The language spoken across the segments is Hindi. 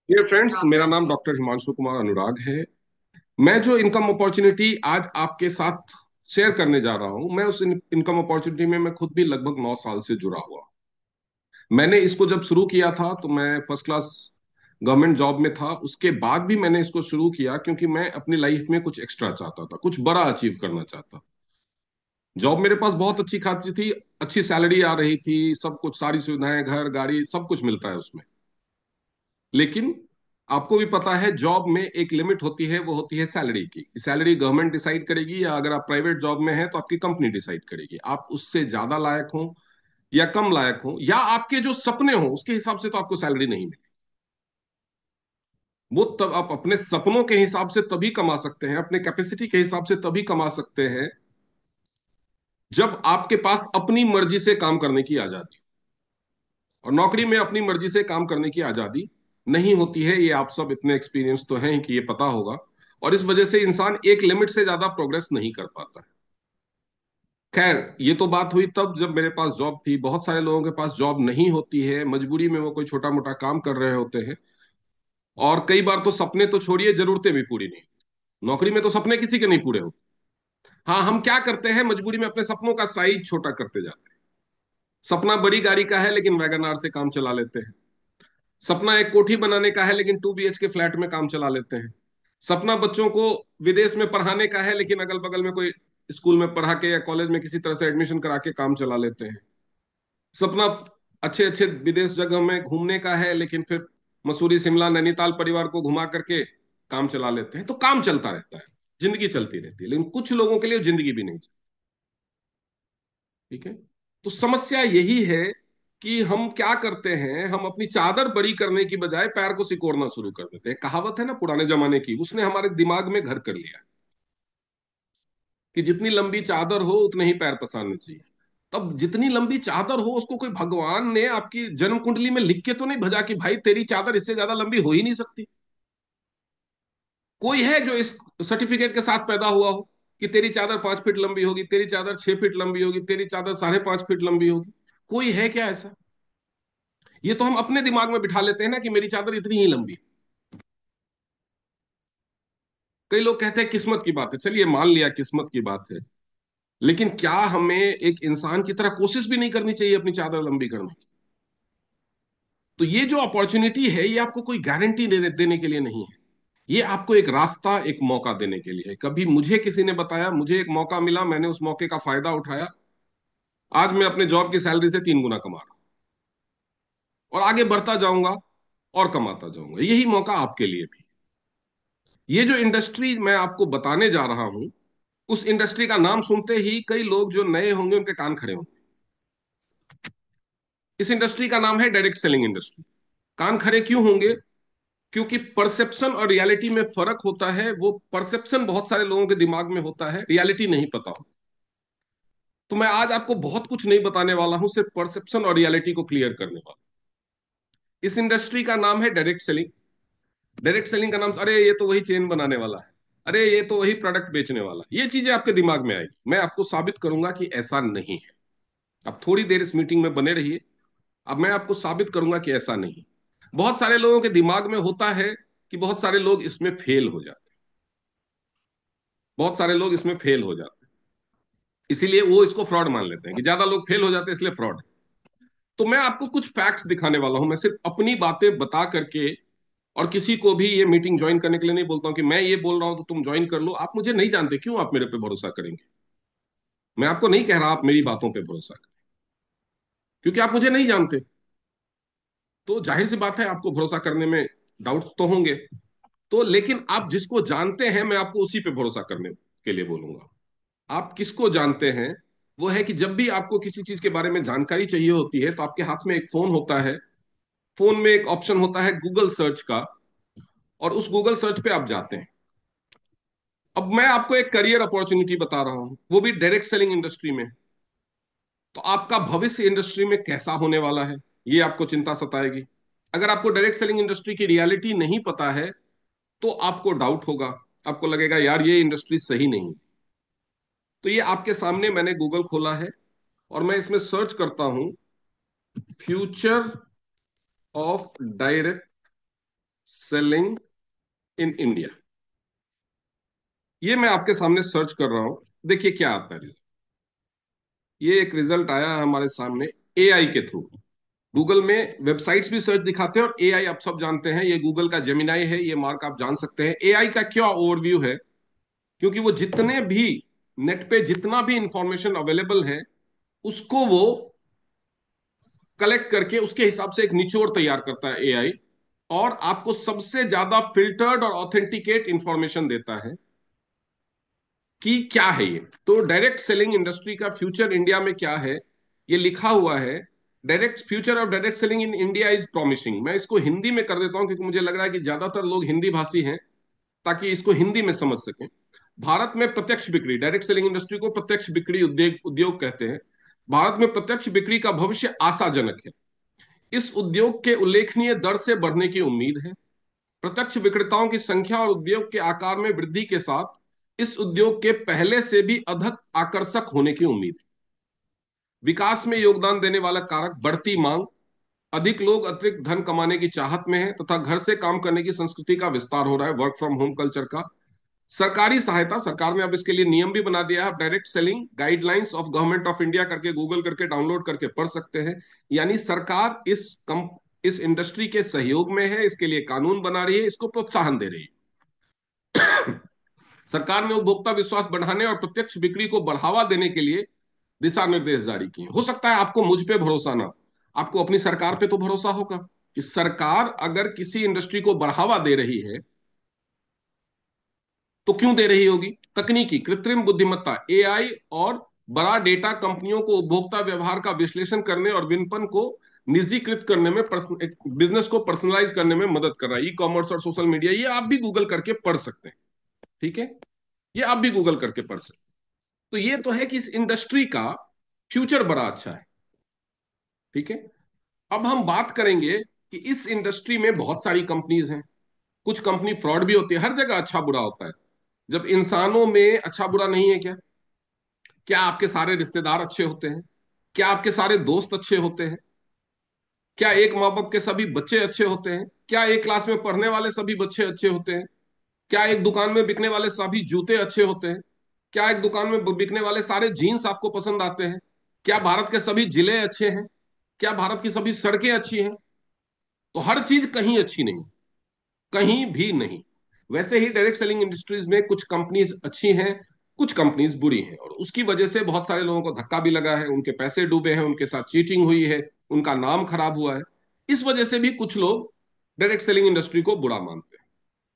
डियर फ्रेंड्स, मेरा नाम डॉक्टर हिमांशु कुमार अनुराग है। मैं जो इनकम अपॉर्चुनिटी आज आपके साथ शेयर करने जा रहा हूं, मैं उस इनकम अपॉर्चुनिटी में मैं खुद भी लगभग 9 साल से जुड़ा हुआ हूं। मैंने इसको जब शुरू किया था तो मैं फर्स्ट क्लास गवर्नमेंट जॉब में था। उसके बाद भी मैंने इसको शुरू किया क्योंकि मैं अपनी लाइफ में कुछ एक्स्ट्रा चाहता था, कुछ बड़ा अचीव करना चाहता। जॉब मेरे पास बहुत अच्छी खासी थी, अच्छी सैलरी आ रही थी, सब कुछ, सारी सुविधाएं, घर गाड़ी सब कुछ मिलता है उसमें। लेकिन आपको भी पता है जॉब में एक लिमिट होती है, वो होती है सैलरी की। सैलरी गवर्नमेंट डिसाइड करेगी, या अगर आप प्राइवेट जॉब में हैं तो आपकी कंपनी डिसाइड करेगी। आप उससे ज्यादा लायक हो या कम लायक हो, या आपके जो सपने हो उसके हिसाब से तो आपको सैलरी नहीं मिलेगी। वो तब आप अपने सपनों के हिसाब से तभी कमा सकते हैं, अपने कैपेसिटी के हिसाब से तभी कमा सकते हैं, जब आपके पास अपनी मर्जी से काम करने की आजादी हो। और नौकरी में अपनी मर्जी से काम करने की आजादी नहीं होती है, ये आप सब इतने एक्सपीरियंस तो हैं कि ये पता होगा। और इस वजह से इंसान एक लिमिट से ज्यादा प्रोग्रेस नहीं कर पाता है। खैर, ये तो बात हुई तब जब मेरे पास जॉब थी। बहुत सारे लोगों के पास जॉब नहीं होती है, मजबूरी में वो कोई छोटा मोटा काम कर रहे होते हैं। और कई बार तो सपने तो छोड़िए, जरूरतें भी पूरी नहीं होती। नौकरी में तो सपने किसी के नहीं पूरे होते। हाँ, हम क्या करते हैं, मजबूरी में अपने सपनों का साइज छोटा करते जाते हैं। सपना बड़ी गाड़ी का है लेकिन वैगन आर से काम चला लेते हैं। सपना एक कोठी बनाने का है लेकिन 2 BHK फ्लैट में काम चला लेते हैं। सपना बच्चों को विदेश में पढ़ाने का है लेकिन अगल बगल में कोई स्कूल में पढ़ा के या कॉलेज में किसी तरह से एडमिशन करा के काम चला लेते हैं। सपना अच्छे अच्छे विदेश जगह में घूमने का है, लेकिन फिर मसूरी शिमला नैनीताल परिवार को घुमा करके काम चला लेते हैं। तो काम चलता रहता है, जिंदगी चलती रहती है, लेकिन कुछ लोगों के लिए जिंदगी भी नहीं चलती। ठीक है। तो समस्या यही है कि हम क्या करते हैं, हम अपनी चादर बड़ी करने की बजाय पैर को सिकोड़ना शुरू कर देते हैं। कहावत है ना पुराने जमाने की, उसने हमारे दिमाग में घर कर लिया कि जितनी लंबी चादर हो उतने ही पैर पसारने चाहिए। तब जितनी लंबी चादर हो उसको कोई भगवान ने आपकी जन्म कुंडली में लिख के तो नहीं भजा कि भाई तेरी चादर इससे ज्यादा लंबी हो ही नहीं सकती। कोई है जो इस सर्टिफिकेट के साथ पैदा हुआ हो कि तेरी चादर 5 फीट लंबी होगी, तेरी चादर 6 फीट लंबी होगी, तेरी चादर 5.5 फीट लंबी होगी? कोई है क्या ऐसा? ये तो हम अपने दिमाग में बिठा लेते हैं ना कि मेरी चादर इतनी ही लंबी है। कई लोग कहते हैं किस्मत की बात है, चलिए मान लिया किस्मत की बात है। लेकिन क्या हमें एक इंसान की तरह कोशिश भी नहीं करनी चाहिए अपनी चादर लंबी करने की? तो ये जो अपॉर्चुनिटी है, ये आपको कोई गारंटी देने के लिए नहीं है। ये आपको एक रास्ता, एक मौका देने के लिए है। कभी मुझे किसी ने बताया, मुझे एक मौका मिला, मैंने उस मौके का फायदा उठाया। आज मैं अपने जॉब की सैलरी से 3 गुना कमा रहा हूं, और आगे बढ़ता जाऊंगा और कमाता जाऊंगा। यही मौका आपके लिए भी। ये जो इंडस्ट्री मैं आपको बताने जा रहा हूं, उस इंडस्ट्री का नाम सुनते ही कई लोग जो नए होंगे उनके कान खड़े होंगे। इस इंडस्ट्री का नाम है डायरेक्ट सेलिंग इंडस्ट्री। कान खड़े क्यों होंगे? क्योंकि परसेप्शन और रियलिटी में फर्क होता है। वो परसेप्शन बहुत सारे लोगों के दिमाग में होता है, रियलिटी नहीं पता हो। तो मैं आज आपको बहुत कुछ नहीं बताने वाला हूं, सिर्फ परसेप्शन और रियलिटी को क्लियर करने वाला। इस इंडस्ट्री का नाम है डायरेक्ट सेलिंग। डायरेक्ट सेलिंग का नाम, अरे ये तो वही चेन बनाने वाला है, अरे ये तो वही प्रोडक्ट बेचने वाला है, ये चीजें आपके दिमाग में आएगी। मैं आपको साबित करूंगा कि ऐसा नहीं है। आप थोड़ी देर इस मीटिंग में बने रहिए। अब मैं आपको साबित करूंगा कि ऐसा नहीं। बहुत सारे लोगों के दिमाग में होता है कि बहुत सारे लोग इसमें फेल हो जाते हैं, बहुत सारे लोग इसमें फेल हो जाते हैं, इसीलिए वो इसको फ्रॉड मान लेते हैं कि ज्यादा लोग फेल हो जाते हैं इसलिए फ्रॉड। तो मैं आपको कुछ फैक्ट्स दिखाने वाला हूं। मैं सिर्फ अपनी बातें बता करके, और किसी को भी ये मीटिंग ज्वाइन करने के लिए नहीं बोलता हूं कि मैं ये बोल रहा हूं तो तुम ज्वाइन कर लो। आप मुझे नहीं जानते, क्यों आप मेरे पे भरोसा करेंगे? मैं आपको नहीं कह रहा आप मेरी बातों पे भरोसा करें, क्योंकि आप मुझे नहीं जानते। तो जाहिर सी बात है आपको भरोसा करने में डाउट तो होंगे। तो लेकिन आप जिसको जानते हैं, मैं आपको उसी पे भरोसा करने के लिए बोलूंगा। आप किसको जानते हैं? वो है कि जब भी आपको किसी चीज के बारे में जानकारी चाहिए होती है तो आपके हाथ में एक फोन होता है। फोन में एक ऑप्शन होता है गूगल सर्च का, और उस गूगल सर्च पे आप जाते हैं। अब मैं आपको एक करियर अपॉर्चुनिटी बता रहा हूं, वो भी डायरेक्ट सेलिंग इंडस्ट्री में। तो आपका भविष्य इंडस्ट्री में कैसा होने वाला है, ये आपको चिंता सताएगी। अगर आपको डायरेक्ट सेलिंग इंडस्ट्री की रियलिटी नहीं पता है तो आपको डाउट होगा, आपको लगेगा यार ये इंडस्ट्री सही नहीं। तो ये आपके सामने मैंने गूगल खोला है, और मैं इसमें सर्च करता हूं future of direct selling in India. ये मैं आपके सामने सर्च कर रहा हूं, देखिए क्या आता है। ये एक रिजल्ट आया है हमारे सामने एआई के थ्रू। गूगल में वेबसाइट्स भी सर्च दिखाते हैं, और एआई आप सब जानते हैं, ये गूगल का जेमिनाई है, ये मार्क आप जान सकते हैं। एआई का क्या ओवरव्यू है, क्योंकि वो जितने भी नेट पे जितना भी इंफॉर्मेशन अवेलेबल है, उसको वो कलेक्ट करके उसके हिसाब से एक निचोड़ तैयार करता है एआई, और आपको सबसे ज्यादा फिल्टर्ड और ऑथेंटिकेट इंफॉर्मेशन देता है कि क्या है ये। तो डायरेक्ट सेलिंग इंडस्ट्री का फ्यूचर इंडिया में क्या है, ये लिखा हुआ है। Direct future of direct selling in India is promising. मैं इसको हिंदी में कर देता हूं, क्योंकि मुझे लग रहा है कि ज्यादातर लोग हिंदी भाषी हैं, ताकि इसको हिंदी में समझ सकें। भारत में प्रत्यक्ष बिक्री, डायरेक्ट सेलिंग इंडस्ट्री को प्रत्यक्ष बिक्री उद्योग उद्योग कहते हैं। भारत में प्रत्यक्ष बिक्री का भविष्य आशाजनक है। इस उद्योग के उल्लेखनीय दर से बढ़ने की उम्मीद है। प्रत्यक्ष विक्रेताओं की संख्या और उद्योग के आकार में वृद्धि के साथ इस उद्योग के पहले से भी अधिक आकर्षक होने की उम्मीद है। विकास में योगदान देने वाला कारक बढ़ती मांग, अधिक लोग अतिरिक्त धन कमाने की चाहत में हैं, तथा घर से काम करने की संस्कृति का विस्तार हो रहा है, वर्क फ्रॉम होम कल्चर का। सरकारी सहायता, सरकार ने अब इसके लिए नियम भी बना दिया है। आप direct selling guidelines of government of India करके गूगल करके डाउनलोड करके पढ़ सकते हैं। यानी सरकार इस इंडस्ट्री के सहयोग में है, इसके लिए कानून बना रही है, इसको प्रोत्साहन दे रही है। सरकार ने उपभोक्ता विश्वास बढ़ाने और प्रत्यक्ष बिक्री को बढ़ावा देने के लिए दिशा निर्देश जारी किए। हो सकता है आपको मुझ पे भरोसा ना, आपको अपनी सरकार पे तो भरोसा होगा, कि सरकार अगर किसी इंडस्ट्री को बढ़ावा दे रही है तो क्यों दे रही होगी। तकनीकी कृत्रिम बुद्धिमत्ता एआई और बड़ा डेटा कंपनियों को उपभोक्ता व्यवहार का विश्लेषण करने और विपणन को निजीकृत करने में, एक बिजनेस को पर्सनलाइज करने में मदद कर रहा है। ई कॉमर्स और सोशल मीडिया, ये आप भी गूगल करके पढ़ सकते हैं। ठीक है, ये आप भी गूगल करके पढ़ सकते हैं। तो ये तो है कि इस इंडस्ट्री का फ्यूचर बड़ा अच्छा है। ठीक है, अब हम बात करेंगे कि इस इंडस्ट्री में बहुत सारी कंपनीज हैं। कुछ कंपनी फ्रॉड भी होती है, हर जगह अच्छा बुरा होता है। जब इंसानों में अच्छा बुरा नहीं है क्या? क्या आपके सारे रिश्तेदार अच्छे होते हैं? क्या आपके सारे दोस्त अच्छे होते हैं? क्या एक माँ बाप के सभी बच्चे अच्छे होते हैं? क्या एक क्लास में पढ़ने वाले सभी बच्चे अच्छे होते हैं? क्या एक दुकान में बिकने वाले सभी जूते अच्छे होते हैं? क्या एक दुकान में बिकने वाले सारे जीन्स आपको पसंद आते हैं? क्या भारत के सभी जिले अच्छे हैं? क्या भारत की सभी सड़कें अच्छी हैं? तो हर चीज कहीं अच्छी नहीं, कहीं भी नहीं। वैसे ही डायरेक्ट सेलिंग इंडस्ट्रीज में कुछ कंपनीज अच्छी हैं, कुछ कंपनीज बुरी हैं, और उसकी वजह से बहुत सारे लोगों को धक्का भी लगा है, उनके पैसे डूबे हैं, उनके साथ चीटिंग हुई है, उनका नाम खराब हुआ है। इस वजह से भी कुछ लोग डायरेक्ट सेलिंग इंडस्ट्री को बुरा मानते हैं।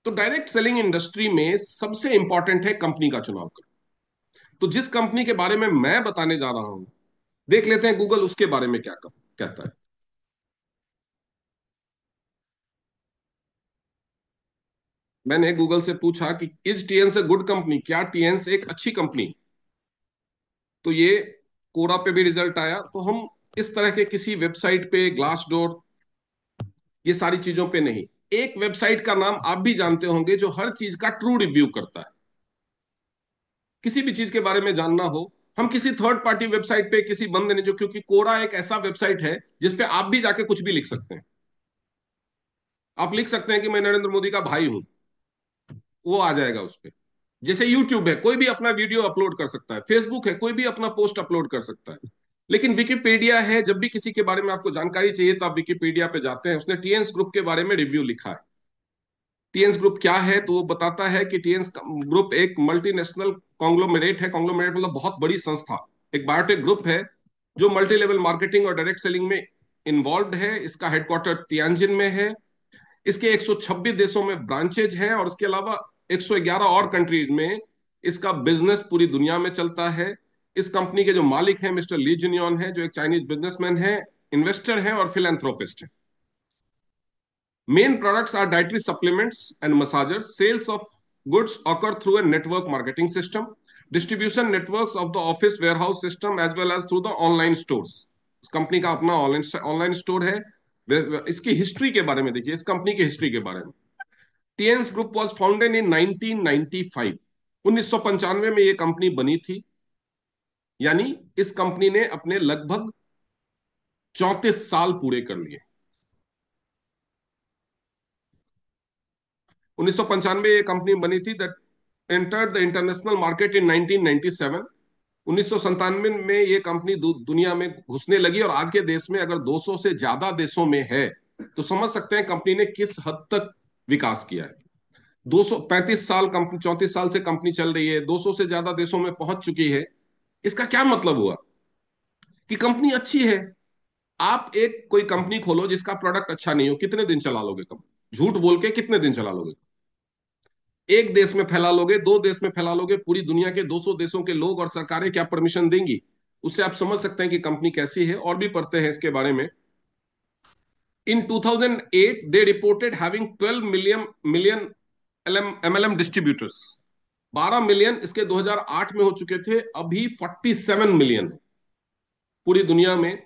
तो डायरेक्ट सेलिंग इंडस्ट्री में सबसे इंपॉर्टेंट है कंपनी का चुनाव करना। तो जिस कंपनी के बारे में मैं बताने जा रहा हूं, देख लेते हैं गूगल उसके बारे में क्या कहता है। मैंने गूगल से पूछा कि इज टीएंस ए गुड कंपनी, क्या टीएंस एक अच्छी कंपनी। तो ये कोरा पे भी रिजल्ट आया। तो हम इस तरह के किसी वेबसाइट पे, ग्लास डोर, ये सारी चीजों पे नहीं। एक वेबसाइट का नाम आप भी जानते होंगे जो हर चीज का ट्रू रिव्यू करता है। किसी भी चीज के बारे में जानना हो, हम किसी थर्ड पार्टी वेबसाइट पे किसी बंदे ने जो, क्योंकि कोरा एक ऐसा वेबसाइट है जिसपे आप भी जाके कुछ भी लिख सकते हैं। आप लिख सकते हैं कि मैं नरेंद्र मोदी का भाई हूं, वो आ जाएगा उस पे। जैसे यूट्यूब है, कोई भी अपना वीडियो अपलोड कर सकता है। फेसबुक है, कोई भी अपना पोस्ट अपलोड कर सकता है। लेकिन विकिपीडिया है, जब भी किसी के बारे में आपको जानकारी चाहिए तो आप विकिपीडिया पे जाते हैं। उसने टीएंस ग्रुप के बारे में रिव्यू लिखा है। टीएंस ग्रुप क्या है, तो वो बताता है कि टीएंस ग्रुप एक मल्टीनेशनल कॉन्ग्लोमेरेट है। कॉन्ग्लोमेरेट मतलब बहुत बड़ी संस्था, एक बायोटेक ग्रुप है जो मल्टी लेवल मार्केटिंग और डायरेक्ट सेलिंग में इन्वॉल्व है। इसका हेडक्वार्टर तियानजिन में है। इसके 126 देशों में ब्रांचेज हैं, और इसके अलावा 111 और कंट्रीज में इसका बिजनेस पूरी दुनिया में चलता है। इस कंपनी के जो मालिक हैं मिस्टर ली जुनियन है, जो एक चाइनीज बिजनेसमैन है, इन्वेस्टर है और फिलेंथ्रोपिस्ट है। Main products are dietary supplements and massagers. Sales of goods occur through a network marketing system. Distribution networks of the office warehouse system as well as through the online stores. इस कंपनी का अपना ऑनलाइन ऑनलाइन स्टोर है। इसकी हिस्ट्री के बारे में देखिए, इस कंपनी की हिस्ट्री के बारे में। टीएंस ग्रुप वाज फाउंडेड इन 1995। 1995 में ये कंपनी बनी थी। यानी इस कंपनी ने अपने लगभग 34 साल पूरे कर लिए। 1995 ये कंपनी बनी थी, that entered the international market in 1997। 1997 में ये कंपनी दुनिया में घुसने लगी, और आज के देश में अगर 200 से ज्यादा देशों में है, तो समझ सकते हैं कंपनी ने किस हद तक विकास किया है। 235 साल कंपनी, 34 साल से कंपनी चल रही है, 200 से ज्यादा देशों में पहुंच चुकी है। इसका क्या मतलब हुआ? कि कंपनी अच्छी है। आप एक कोई कंपनी खोलो जिसका प्रोडक्ट अच्छा नहीं हो, कितने दिन चला लोगे कंपनी? झूठ बोल के कितने दिन चला लोगे? एक देश में फैला लोगे, दो देश में फैला लोगे, पूरी दुनिया के 200 देशों के लोग और सरकारें क्या परमिशन देंगी? उससे आप समझ सकते हैं कि कंपनी कैसी है। और भी पढ़ते हैं इसके बारे में। इन 2008 दे reported having 12 million million MLM distributors. 12 million इसके 2008 में हो चुके थे, अभी 47 मिलियन पूरी दुनिया में।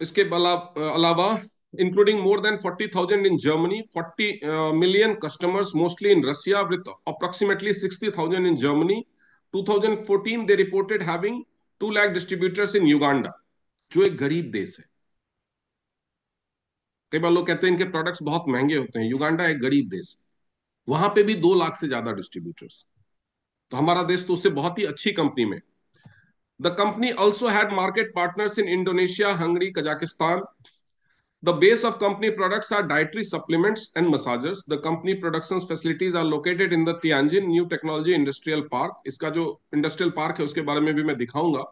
इसके अलावा including more than 40,000 in Germany, 40 million customers mostly in Russia with approximately 60,000 in Germany. 2014 they reported having 2 lakh distributors in Uganda, जो एक गरीब देश है। कई बार लोग कहते हैं इनके प्रोडक्ट्स बहुत महंगे होते हैं। युगांडा एक गरीब देश, वहां पे भी 2 लाख से ज्यादा डिस्ट्रीब्यूटर्स। तो हमारा देश तो उससे बहुत ही अच्छी कंपनी में। The company also had market partners in Indonesia, Hungary, Kazakhstan. The base of company products are dietary supplements and massagers. The company productions facilities are located in the Tianjin New Technology Industrial Park. इसका जो इंडस्ट्रियल पार्क है उसके बारे में भी मैं दिखाऊंगा।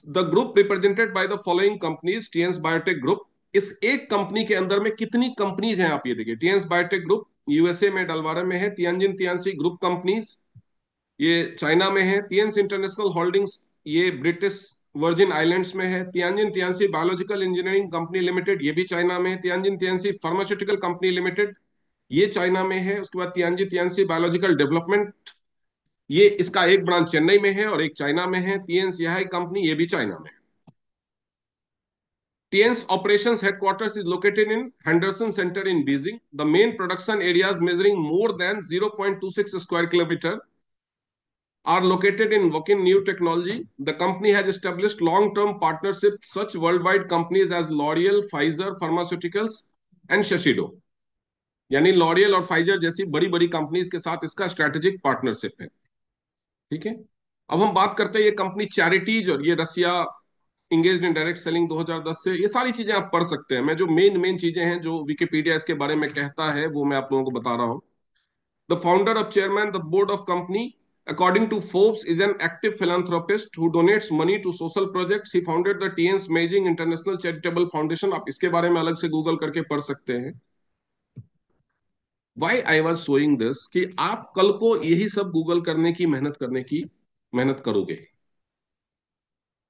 The group represented by the following companies: TNS Biotech Group। इस एक कंपनी के अंदर में कितनी कंपनीज हैं आप ये देखिए। टीएनएस बायोटेक ग्रुप यूएसए में डलवारा में है। तियानजिन तियानसी ग्रुप कंपनीज ये चाइना में है। टीएनएस इंटरनेशनल होल्डिंग्स ये ब्रिटिश वर्जिन आइलैंड्स में है। Tianjin Tianshi biological engineering company limited ये भी चाइना में है। Tianjin Tianshi pharmaceutical company limited ये चाइना में है। उसके बाद तियानजिन तियानसी बायोलॉजिकल डेवलपमेंट, ये इसका एक ब्रांच चेन्नई में है और एक चाइना में है। टीएनएस यहाई कंपनी ये भी चाइना में है। TN's operations headquarters is located in Henderson Center in Beijing. The main production areas measuring more than 0.26 square kilometer are located in Wokin New Technology. The company has established long-term partnerships such worldwide companies as L'Oreal, Pfizer Pharmaceuticals and Shiseido. यानी लॉरियल और फाइजर जैसी बड़ी बड़ी कंपनीज के साथ इसका स्ट्रेटेजिक पार्टनरशिप है। ठीक है। अब हम बात करते हैं ये कंपनी चैरिटीज और ये रसिया इंगेज्ड इन डायरेक्ट सेलिंग 2010 से। ये सारी चीजें आप पढ़ सकते हैं। मैं जो मेन मेन चीजें हैं जो विकिपीडिया इसके बारे में कहता है वो मैं आप लोगों को बता रहा हूँ। The founder of chairman the board of company, according to Forbes, is an active philanthropist who donates money to social projects. He founded the TN's Beijing International Charitable Foundation। आप इसके बारे में अलग से गूगल करके पढ़ सकते हैं। Why I was showing this कि आप कल को यही सब गूगल करने की मेहनत करोगे,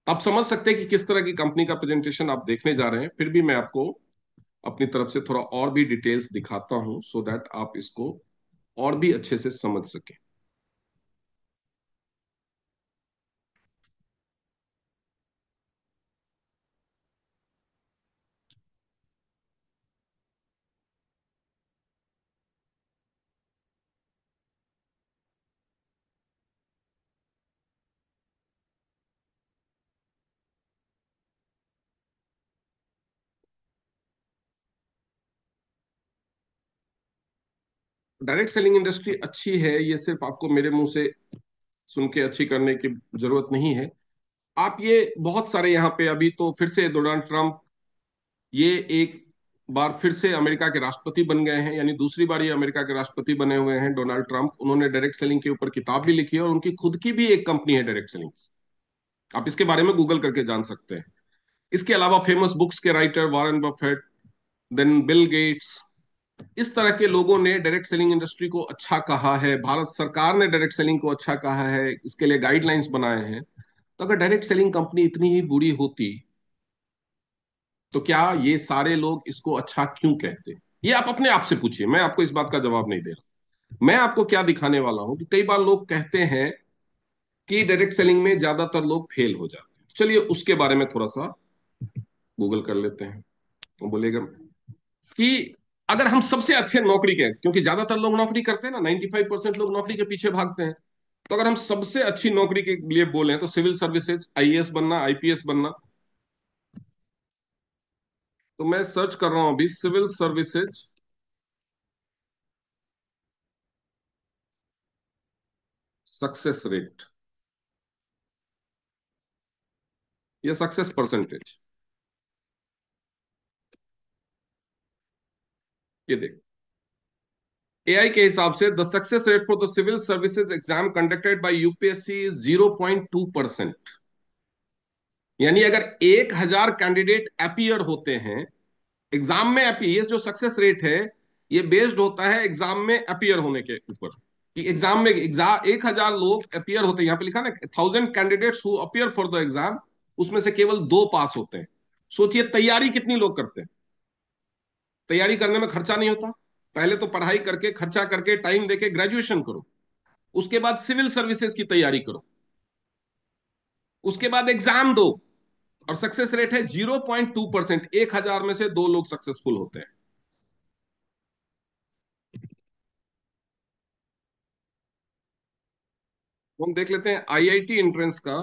आप समझ सकते हैं कि किस तरह की कंपनी का प्रेजेंटेशन आप देखने जा रहे हैं। फिर भी मैं आपको अपनी तरफ से थोड़ा और भी डिटेल्स दिखाता हूं, सो दैट आप इसको और भी अच्छे से समझ सकें। डायरेक्ट सेलिंग इंडस्ट्री अच्छी है, ये सिर्फ आपको मेरे मुंह से सुन के अच्छी करने की जरूरत नहीं है। आप ये बहुत सारे यहाँ पे अभी तो फिर से डोनाल्ड ट्रंप ये एक बार फिर से अमेरिका के राष्ट्रपति बन गए हैं, यानी दूसरी बार ये अमेरिका के राष्ट्रपति बने हुए हैं डोनाल्ड ट्रंप। उन्होंने डायरेक्ट सेलिंग के ऊपर किताब भी लिखी है और उनकी खुद की भी एक कंपनी है डायरेक्ट सेलिंग। आप इसके बारे में गूगल करके जान सकते हैं। इसके अलावा फेमस बुक्स के writer Warren Buffett, then Bill Gates, इस तरह के लोगों ने डायरेक्ट सेलिंग इंडस्ट्री को अच्छा कहा है। भारत सरकार ने डायरेक्ट सेलिंग को अच्छा कहा है, इसके लिए गाइडलाइंस बनाए हैं। तो अगर डायरेक्ट सेलिंग कंपनी इतनी ही बुरी होती तो क्या ये सारे लोग इसको अच्छा क्यों कहते? ये आप अपने आप से पूछिए, मैं आपको इस बात का जवाब नहीं दे रहा। मैं आपको क्या दिखाने वाला हूं कि कई बार लोग कहते हैं कि डायरेक्ट सेलिंग में ज्यादातर लोग फेल हो जाते हैं। चलिए उसके बारे में थोड़ा सा गूगल कर लेते हैं। वो बोलेगा कि अगर हम सबसे अच्छे नौकरी के, क्योंकि ज्यादातर लोग नौकरी करते हैं ना, 95% लोग नौकरी के पीछे भागते हैं। तो अगर हम सबसे अच्छी नौकरी के लिए बोले तो सिविल सर्विसेज, आईएएस बनना, आईपीएस बनना। तो मैं सर्च कर रहा हूं अभी सिविल सर्विसेज सक्सेस रेट या सक्सेस परसेंटेज। ये देख, एआई के हिसाब से the success rate for the civil services exam conducted by UPSC is 0.2%। यानी अगर 1,000 कैंडिडेट अपियर होते हैं एग्जाम में, अपीयर, ये जो सक्सेस रेट है ये बेस्ड होता है एग्जाम में अपियर होने के ऊपर। कि एग्जाम में 1,000 लोग अपियर होते हैं, यहाँ पे लिखा ना 1,000 candidates who appear for the exam, उसमें से केवल 2 पास होते हैं। सोचिए तैयारी कितनी लोग करते हैं। तैयारी करने में खर्चा नहीं होता। पहले तो पढ़ाई करके खर्चा करके टाइम देके ग्रेजुएशन करो, उसके बाद सिविल सर्विसेज की तैयारी करो, उसके बाद एग्जाम दो, और सक्सेस रेट है 0.2%। 1,000 में से 2 लोग सक्सेसफुल होते हैं। तो हम देख लेते हैं आईआईटी एंट्रेंस का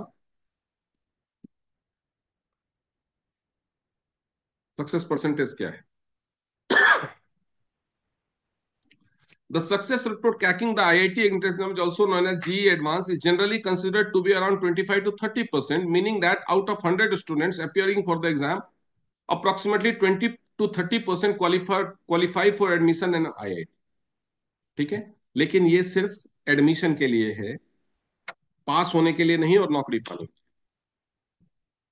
सक्सेस परसेंटेज क्या है। The success rate for cracking the IIT entrance exam, also known as JEE Advanced, is generally considered to be around 25 to 30%, meaning that out of 100 students appearing for the exam, approximately 20 to 30% qualify for admission in IIT। ठीक है, लेकिन ये सिर्फ एडमिशन के लिए है, पास होने के लिए नहीं और नौकरी पाने।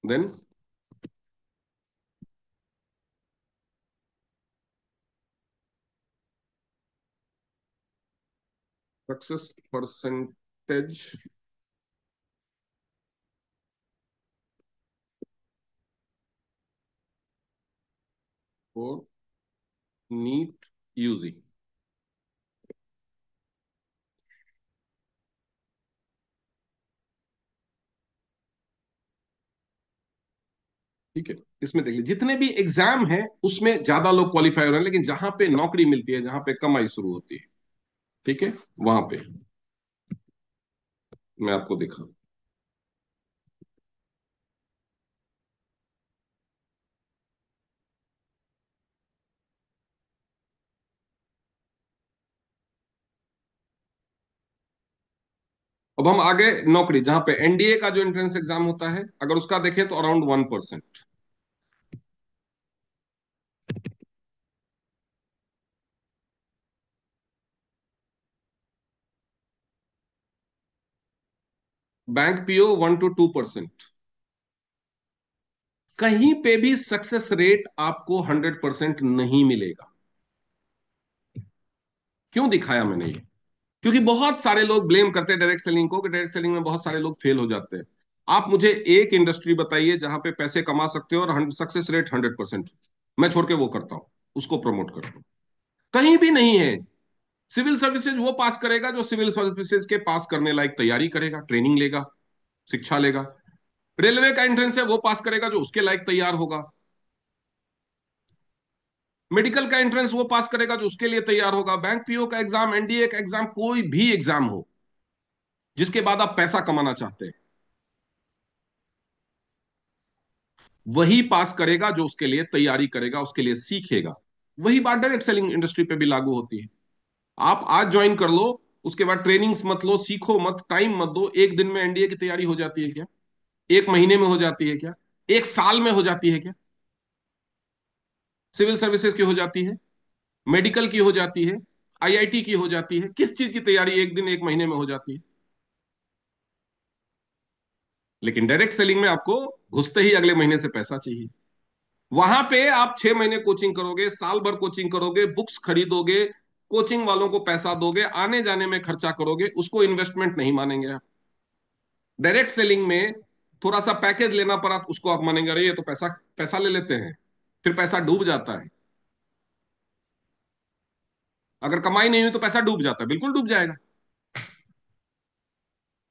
Then success percentage for NEET UG. ठीक है, इसमें देखिए जितने भी एग्जाम हैं उसमें ज्यादा लोग क्वालिफाई हो रहे हैं, लेकिन जहां पे नौकरी मिलती है, जहां पे कमाई शुरू होती है, ठीक है, वहां पे मैं आपको दिखा। अब हम आगे नौकरी, जहां पे एनडीए का जो एंट्रेंस एग्जाम होता है, अगर उसका देखें तो अराउंड 1%। Bank PO 1 to 2%। कहीं पे भी सक्सेस रेट आपको 100% नहीं मिलेगा। क्यों दिखाया मैंने ये? क्योंकि बहुत सारे लोग ब्लेम करते हैं डायरेक्ट सेलिंग को, कि डायरेक्ट सेलिंग में बहुत सारे लोग फेल हो जाते हैं। आप मुझे एक इंडस्ट्री बताइए जहां पे पैसे कमा सकते हो और सक्सेस रेट 100%, मैं छोड़ के वो करता हूं, उसको प्रमोट करता हूं। कहीं भी नहीं है। सिविल सर्विसेज वो पास करेगा जो सिविल सर्विसेज के पास करने लायक तैयारी करेगा, ट्रेनिंग लेगा, शिक्षा लेगा। रेलवे का एंट्रेंस है वो पास करेगा जो उसके लायक तैयार होगा। मेडिकल का एंट्रेंस वो पास करेगा जो उसके लिए तैयार होगा। बैंक पीओ का एग्जाम, एनडीए का एग्जाम, कोई भी एग्जाम हो जिसके बाद आप पैसा कमाना चाहते हैं, वही पास करेगा जो उसके लिए तैयारी करेगा, उसके लिए सीखेगा। वही बात डायरेक्ट सेलिंग इंडस्ट्री पे भी लागू होती है। आप आज ज्वाइन कर लो, उसके बाद ट्रेनिंग्स मत लो, सीखो मत, टाइम मत दो, एक दिन में एनडीए की तैयारी हो जाती है क्या? एक महीने में हो जाती है क्या? एक साल में हो जाती है क्या? सिविल सर्विसेज की हो जाती है, मेडिकल की हो जाती है, आईआईटी की हो जाती है। किस चीज की तैयारी एक दिन एक महीने में हो जाती है? लेकिन डायरेक्ट सेलिंग में आपको घुसते ही अगले महीने से पैसा चाहिए। वहां पे आप 6 महीने कोचिंग करोगे, साल भर कोचिंग करोगे, बुक्स खरीदोगे, कोचिंग वालों को पैसा दोगे, आने जाने में खर्चा करोगे, उसको इन्वेस्टमेंट नहीं मानेंगे आप। डायरेक्ट सेलिंग में थोड़ा सा पैकेज लेना पड़ा तो उसको आप मानेंगे, अरे ये तो पैसा पैसा ले लेते हैं। फिर पैसा डूब जाता है। अगर कमाई नहीं हुई तो पैसा डूब जाता है, बिल्कुल डूब जाएगा।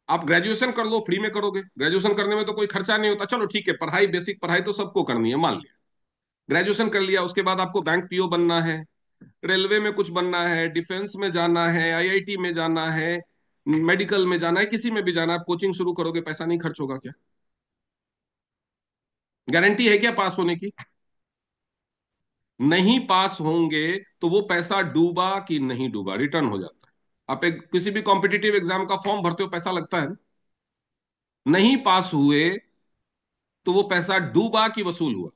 आप ग्रेजुएशन कर लो, फ्री में करोगे, ग्रेजुएशन करने में तो कोई खर्चा नहीं होता। चलो ठीक है, पढ़ाई, बेसिक पढ़ाई तो सबको करनी है, मान लिया। ग्रेजुएशन कर लिया, उसके बाद आपको बैंक पीओ बनना है, रेलवे में कुछ बनना है, डिफेंस में जाना है, आईआईटी में जाना है, मेडिकल में जाना है, किसी में भी जाना है, आप कोचिंग शुरू करोगे, पैसा नहीं खर्च होगा क्या? गारंटी है क्या पास होने की? नहीं पास होंगे तो वो पैसा डूबा कि नहीं डूबा, रिटर्न हो जाता है। आप एक किसी भी कॉम्पिटिटिव एग्जाम का फॉर्म भरते हो, पैसा लगता है। नहीं पास हुए तो वो पैसा डूबा कि वसूल हुआ?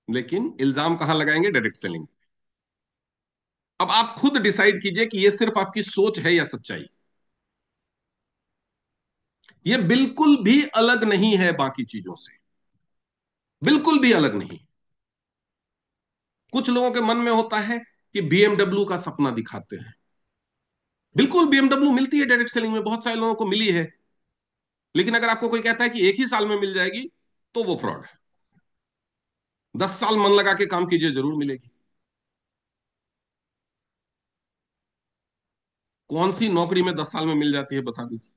लेकिन इल्जाम कहां लगाएंगे? Direct selling. अब आप खुद डिसाइड कीजिए कि ये सिर्फ आपकी सोच है या सच्चाई। ये बिल्कुल भी अलग नहीं है बाकी चीजों से, बिल्कुल भी अलग नहीं। कुछ लोगों के मन में होता है कि बीएमडब्ल्यू का सपना दिखाते हैं। बिल्कुल बीएमडब्ल्यू मिलती है डायरेक्ट सेलिंग में, बहुत सारे लोगों को मिली है। लेकिन अगर आपको कोई कहता है कि एक ही साल में मिल जाएगी, तो वो फ्रॉड है। 10 साल मन लगा के काम कीजिए, जरूर मिलेगी। कौन सी नौकरी में 10 साल में मिल जाती है, बता दीजिए।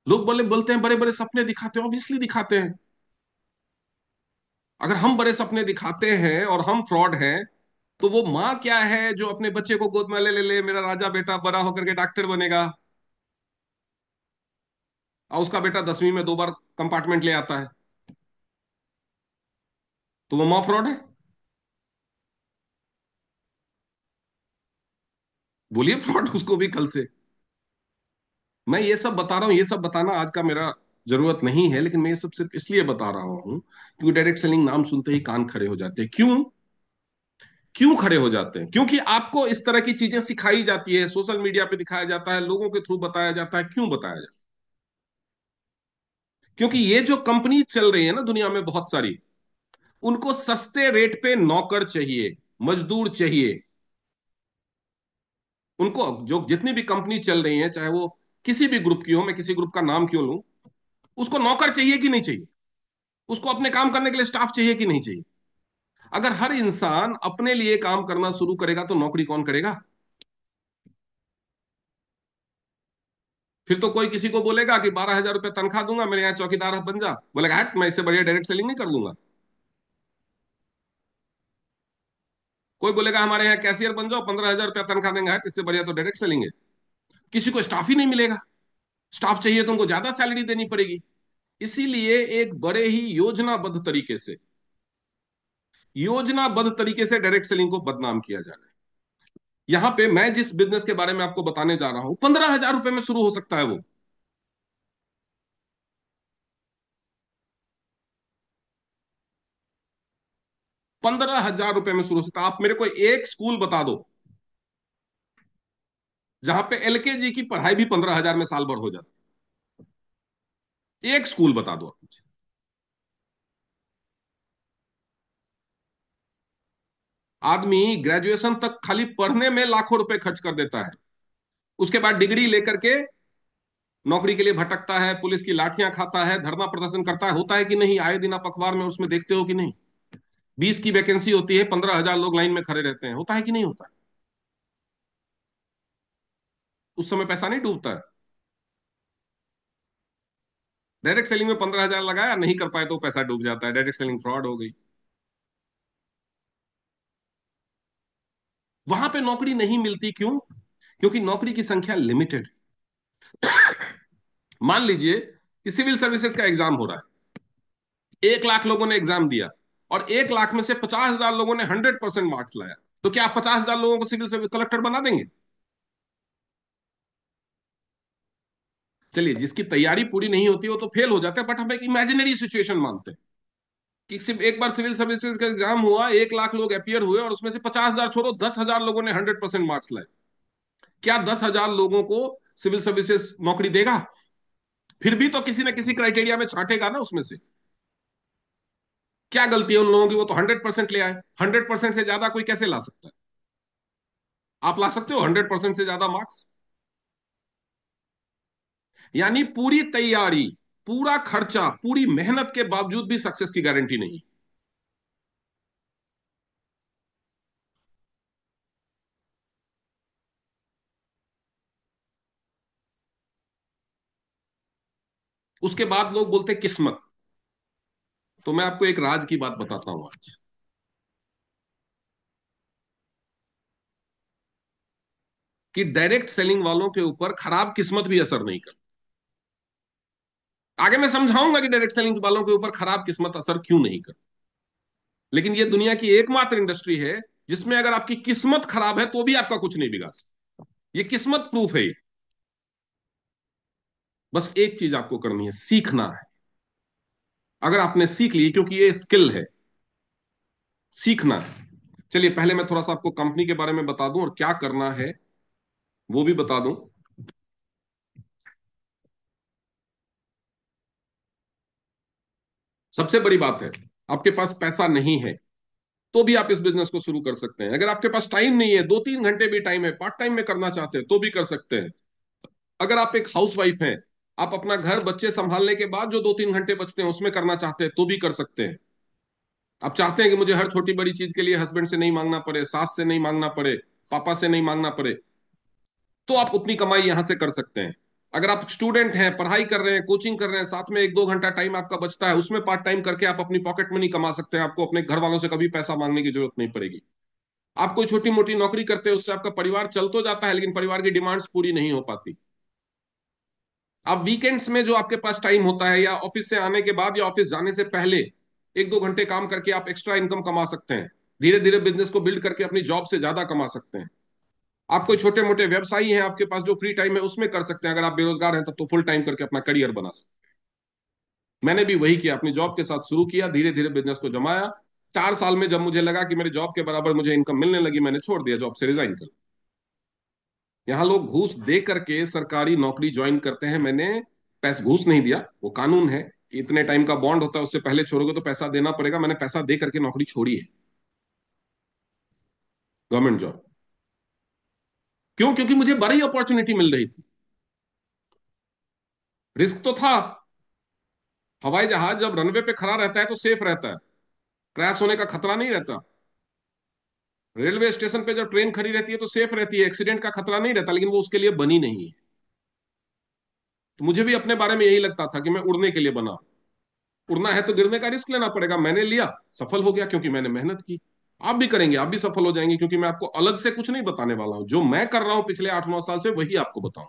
लोग बोलते हैं बड़े बड़े सपने दिखाते हैं, ऑब्वियसली दिखाते हैं। अगर हम बड़े सपने दिखाते हैं और हम फ्रॉड हैं, तो वो माँ क्या है जो अपने बच्चे को गोद में ले ले मेरा राजा बेटा बड़ा होकर के डॉक्टर बनेगा, और उसका बेटा 10वीं में 2 बार कंपार्टमेंट ले आता है, तो वो माँ फ्रॉड है? बोलिए फ्रॉड उसको भी कल से। मैं ये सब बता रहा हूँ, ये सब बताना आज का मेरा जरूरत नहीं है, लेकिन मैं ये सब सिर्फ इसलिए बता रहा हूँ क्योंकि डायरेक्ट सेलिंग नाम सुनते ही कान खड़े हो जाते हैं। क्यों? क्यों खड़े हो जाते हैं? क्योंकि आपको इस तरह की चीजें सिखाई जाती है, सोशल मीडिया पे दिखाया जाता है, लोगों के थ्रू बताया जाता है। क्यों बताया जाता है? क्योंकि ये जो कंपनी चल रही है ना दुनिया में बहुत सारी, उनको सस्ते रेट पे नौकर चाहिए, मजदूर चाहिए। उनको जो जितनी भी कंपनी चल रही है, चाहे वो किसी भी ग्रुप की हो, मैं किसी ग्रुप का नाम क्यों लूं, उसको नौकर चाहिए कि नहीं चाहिए? उसको अपने काम करने के लिए स्टाफ चाहिए कि नहीं चाहिए? अगर हर इंसान अपने लिए काम करना शुरू करेगा तो नौकरी कौन करेगा? फिर तो कोई किसी को बोलेगा कि 12,000 रुपये तनख्वाह दूंगा, मेरे यहाँ चौकीदार बन जा, बोलेगा हट, मैं इससे बढ़िया डायरेक्ट सेलिंग नहीं कर लूंगा। कोई बोलेगा हमारे यहाँ कैशियर बन जाओ, 15,000 रुपया तनख्वाह देंगे, हट, इससे बढ़िया तो डायरेक्ट सेलिंग है। किसी को स्टाफ ही नहीं मिलेगा। स्टाफ चाहिए तो उनको ज्यादा सैलरी देनी पड़ेगी। इसीलिए एक बड़े ही योजनाबद्ध तरीके से डायरेक्ट सेलिंग को बदनाम किया जा रहा है। यहां पे मैं जिस बिजनेस के बारे में आपको बताने जा रहा हूं, 15,000 रुपए में शुरू हो सकता है वो। 15,000 रुपए में शुरू हो सकता है। आप मेरे को एक स्कूल बता दो जहां पे एलकेजी की पढ़ाई भी 15,000 में साल भर हो जाती है। एक स्कूल बता दो आप मुझे। आदमी ग्रेजुएशन तक खाली पढ़ने में लाखों रुपए खर्च कर देता है। उसके बाद डिग्री लेकर के नौकरी के लिए भटकता है, पुलिस की लाठियां खाता है, धरना प्रदर्शन करता है। होता है कि नहीं? आए दिन आप अखबार में उसमें देखते हो कि नहीं? 20 की वैकेंसी होती है, 15,000 लोग लाइन में खड़े रहते हैं। होता है कि नहीं होता? उस समय पैसा नहीं डूबता है? डायरेक्ट सेलिंग में 15,000 लगाया, नहीं कर पाए तो पैसा डूब जाता है, डायरेक्ट सेलिंग फ्रॉड हो गई। वहां पे नौकरी नहीं मिलती, क्यों? क्योंकि नौकरी की संख्या लिमिटेड। मान लीजिए कि सिविल सर्विसेज का एग्जाम हो रहा है, 1 लाख लोगों ने एग्जाम दिया, और 1 लाख में से 50,000 लोगों ने 100% मार्क्स लाया, तो क्या आप 50,000 लोगों को सिविल सर्विस कलेक्टर बना देंगे? चलिए, जिसकी तैयारी पूरी नहीं होती वो तो फेल हो जाता है, बट हम एक इमेजिनरी सिचुएशन मानते हैं कि सिर्फ एक बार सिविल सर्विसेज का एग्जाम हुआ, 1 लाख लोग अपियर हुए, और उसमें से 50,000 छोड़ो, 10,000 लोगों ने 100% मार्क्स लाए। क्या 10,000 लोगों को सिविल सर्विसेज नौकरी देगा? फिर भी तो किसी न किसी क्राइटेरिया में छांटेगा ना उसमें से। क्या गलती है उन लोगों की? वो तो 100% ले आए। 100% से ज्यादा कोई कैसे ला सकता है? आप ला सकते हो 100% से ज्यादा मार्क्स? यानी पूरी तैयारी, पूरा खर्चा, पूरी मेहनत के बावजूद भी सक्सेस की गारंटी नहीं। उसके बाद लोग बोलते किस्मत। तो मैं आपको एक राज की बात बताता हूं आज, कि डायरेक्ट सेलिंग वालों के ऊपर खराब किस्मत भी असर नहीं करती। आगे मैं समझाऊंगा कि डायरेक्ट सेलिंग वालों के ऊपर खराब किस्मत असर क्यों नहीं करती। लेकिन ये दुनिया की एकमात्र इंडस्ट्री है जिसमें अगर आपकी किस्मत खराब है तो भी आपका कुछ नहीं बिगाड़ सकता। ये किस्मत प्रूफ है ये। बस एक चीज आपको करनी है, सीखना है। अगर आपने सीख ली, क्योंकि ये स्किल है, सीखना है। चलिए पहले मैं थोड़ा सा आपको कंपनी के बारे में बता दूं और क्या करना है वो भी बता दूं। सबसे बड़ी बात है, आपके पास पैसा नहीं है तो भी आप इस बिजनेस को शुरू कर सकते हैं। अगर आपके पास टाइम नहीं है, 2-3 घंटे भी टाइम है, पार्ट टाइम में करना चाहते हैं तो भी कर सकते हैं। अगर आप एक हाउस वाइफ हैं, आप अपना घर बच्चे संभालने के बाद जो 2-3 घंटे बचते हैं उसमें करना चाहते हैं तो भी कर सकते हैं। आप चाहते हैं कि मुझे हर छोटी बड़ी चीज के लिए हस्बैंड से नहीं मांगना पड़े, सास से नहीं मांगना पड़े, पापा से नहीं मांगना पड़े, तो आप उतनी कमाई यहां से कर सकते हैं। अगर आप स्टूडेंट हैं, पढ़ाई कर रहे हैं, कोचिंग कर रहे हैं, साथ में 1-2 घंटा टाइम आपका बचता है, उसमें पार्ट टाइम करके आप अपनी पॉकेट मनी कमा सकते हैं। आपको अपने घर वालों से कभी पैसा मांगने की जरूरत नहीं पड़ेगी। आप कोई छोटी मोटी नौकरी करते हैं, उससे आपका परिवार चल तो जाता है, लेकिन परिवार की डिमांड्स पूरी नहीं हो पाती। आप वीकेंड्स में जो आपके पास टाइम होता है, या ऑफिस से आने के बाद या ऑफिस जाने से पहले 1-2 घंटे काम करके आप एक्स्ट्रा इनकम कमा सकते हैं। धीरे धीरे बिजनेस को बिल्ड करके अपनी जॉब से ज्यादा कमा सकते हैं। आप कोई छोटे मोटे व्यवसायी हैं, आपके पास जो फ्री टाइम है उसमें कर सकते हैं। अगर आप बेरोजगार हैं तब तो फुल टाइम करके अपना करियर बना सकते हैं। मैंने भी वही किया, अपनी जॉब के साथ शुरू किया, धीरे धीरे बिजनेस को जमाया। 4 साल में जब मुझे लगा कि मेरे जॉब के बराबर मुझे इनकम मिलने लगी, मैंने छोड़ दिया, जॉब से रिजाइन कर। यहाँ लोग घूस दे करके सरकारी नौकरी ज्वाइन करते हैं। मैंने पैसा घूस नहीं दिया, वो कानून है, इतने टाइम का बॉन्ड होता है, उससे पहले छोड़ोगे तो पैसा देना पड़ेगा। मैंने पैसा दे करके नौकरी छोड़ी है, गवर्नमेंट जॉब। क्यों? क्योंकि मुझे बड़ी अपॉर्चुनिटी मिल रही थी। रिस्क तो था। हवाई जहाज जब रनवे पे खड़ा रहता है तो सेफ रहता है, क्रैश होने का खतरा नहीं रहता। रेलवे स्टेशन पे जब ट्रेन खड़ी रहती है तो सेफ रहती है, एक्सीडेंट का खतरा नहीं रहता, लेकिन वो उसके लिए बनी नहीं है। तो मुझे भी अपने बारे में यही लगता था कि मैं उड़ने के लिए बना। उड़ना है तो गिरने का रिस्क लेना पड़ेगा। मैंने लिया, सफल हो गया, क्योंकि मैंने मेहनत की। आप भी करेंगे, आप भी सफल हो जाएंगे, क्योंकि मैं आपको अलग से कुछ नहीं बताने वाला हूं। जो मैं कर रहा हूं पिछले 8-9 साल से वही आपको बताऊं।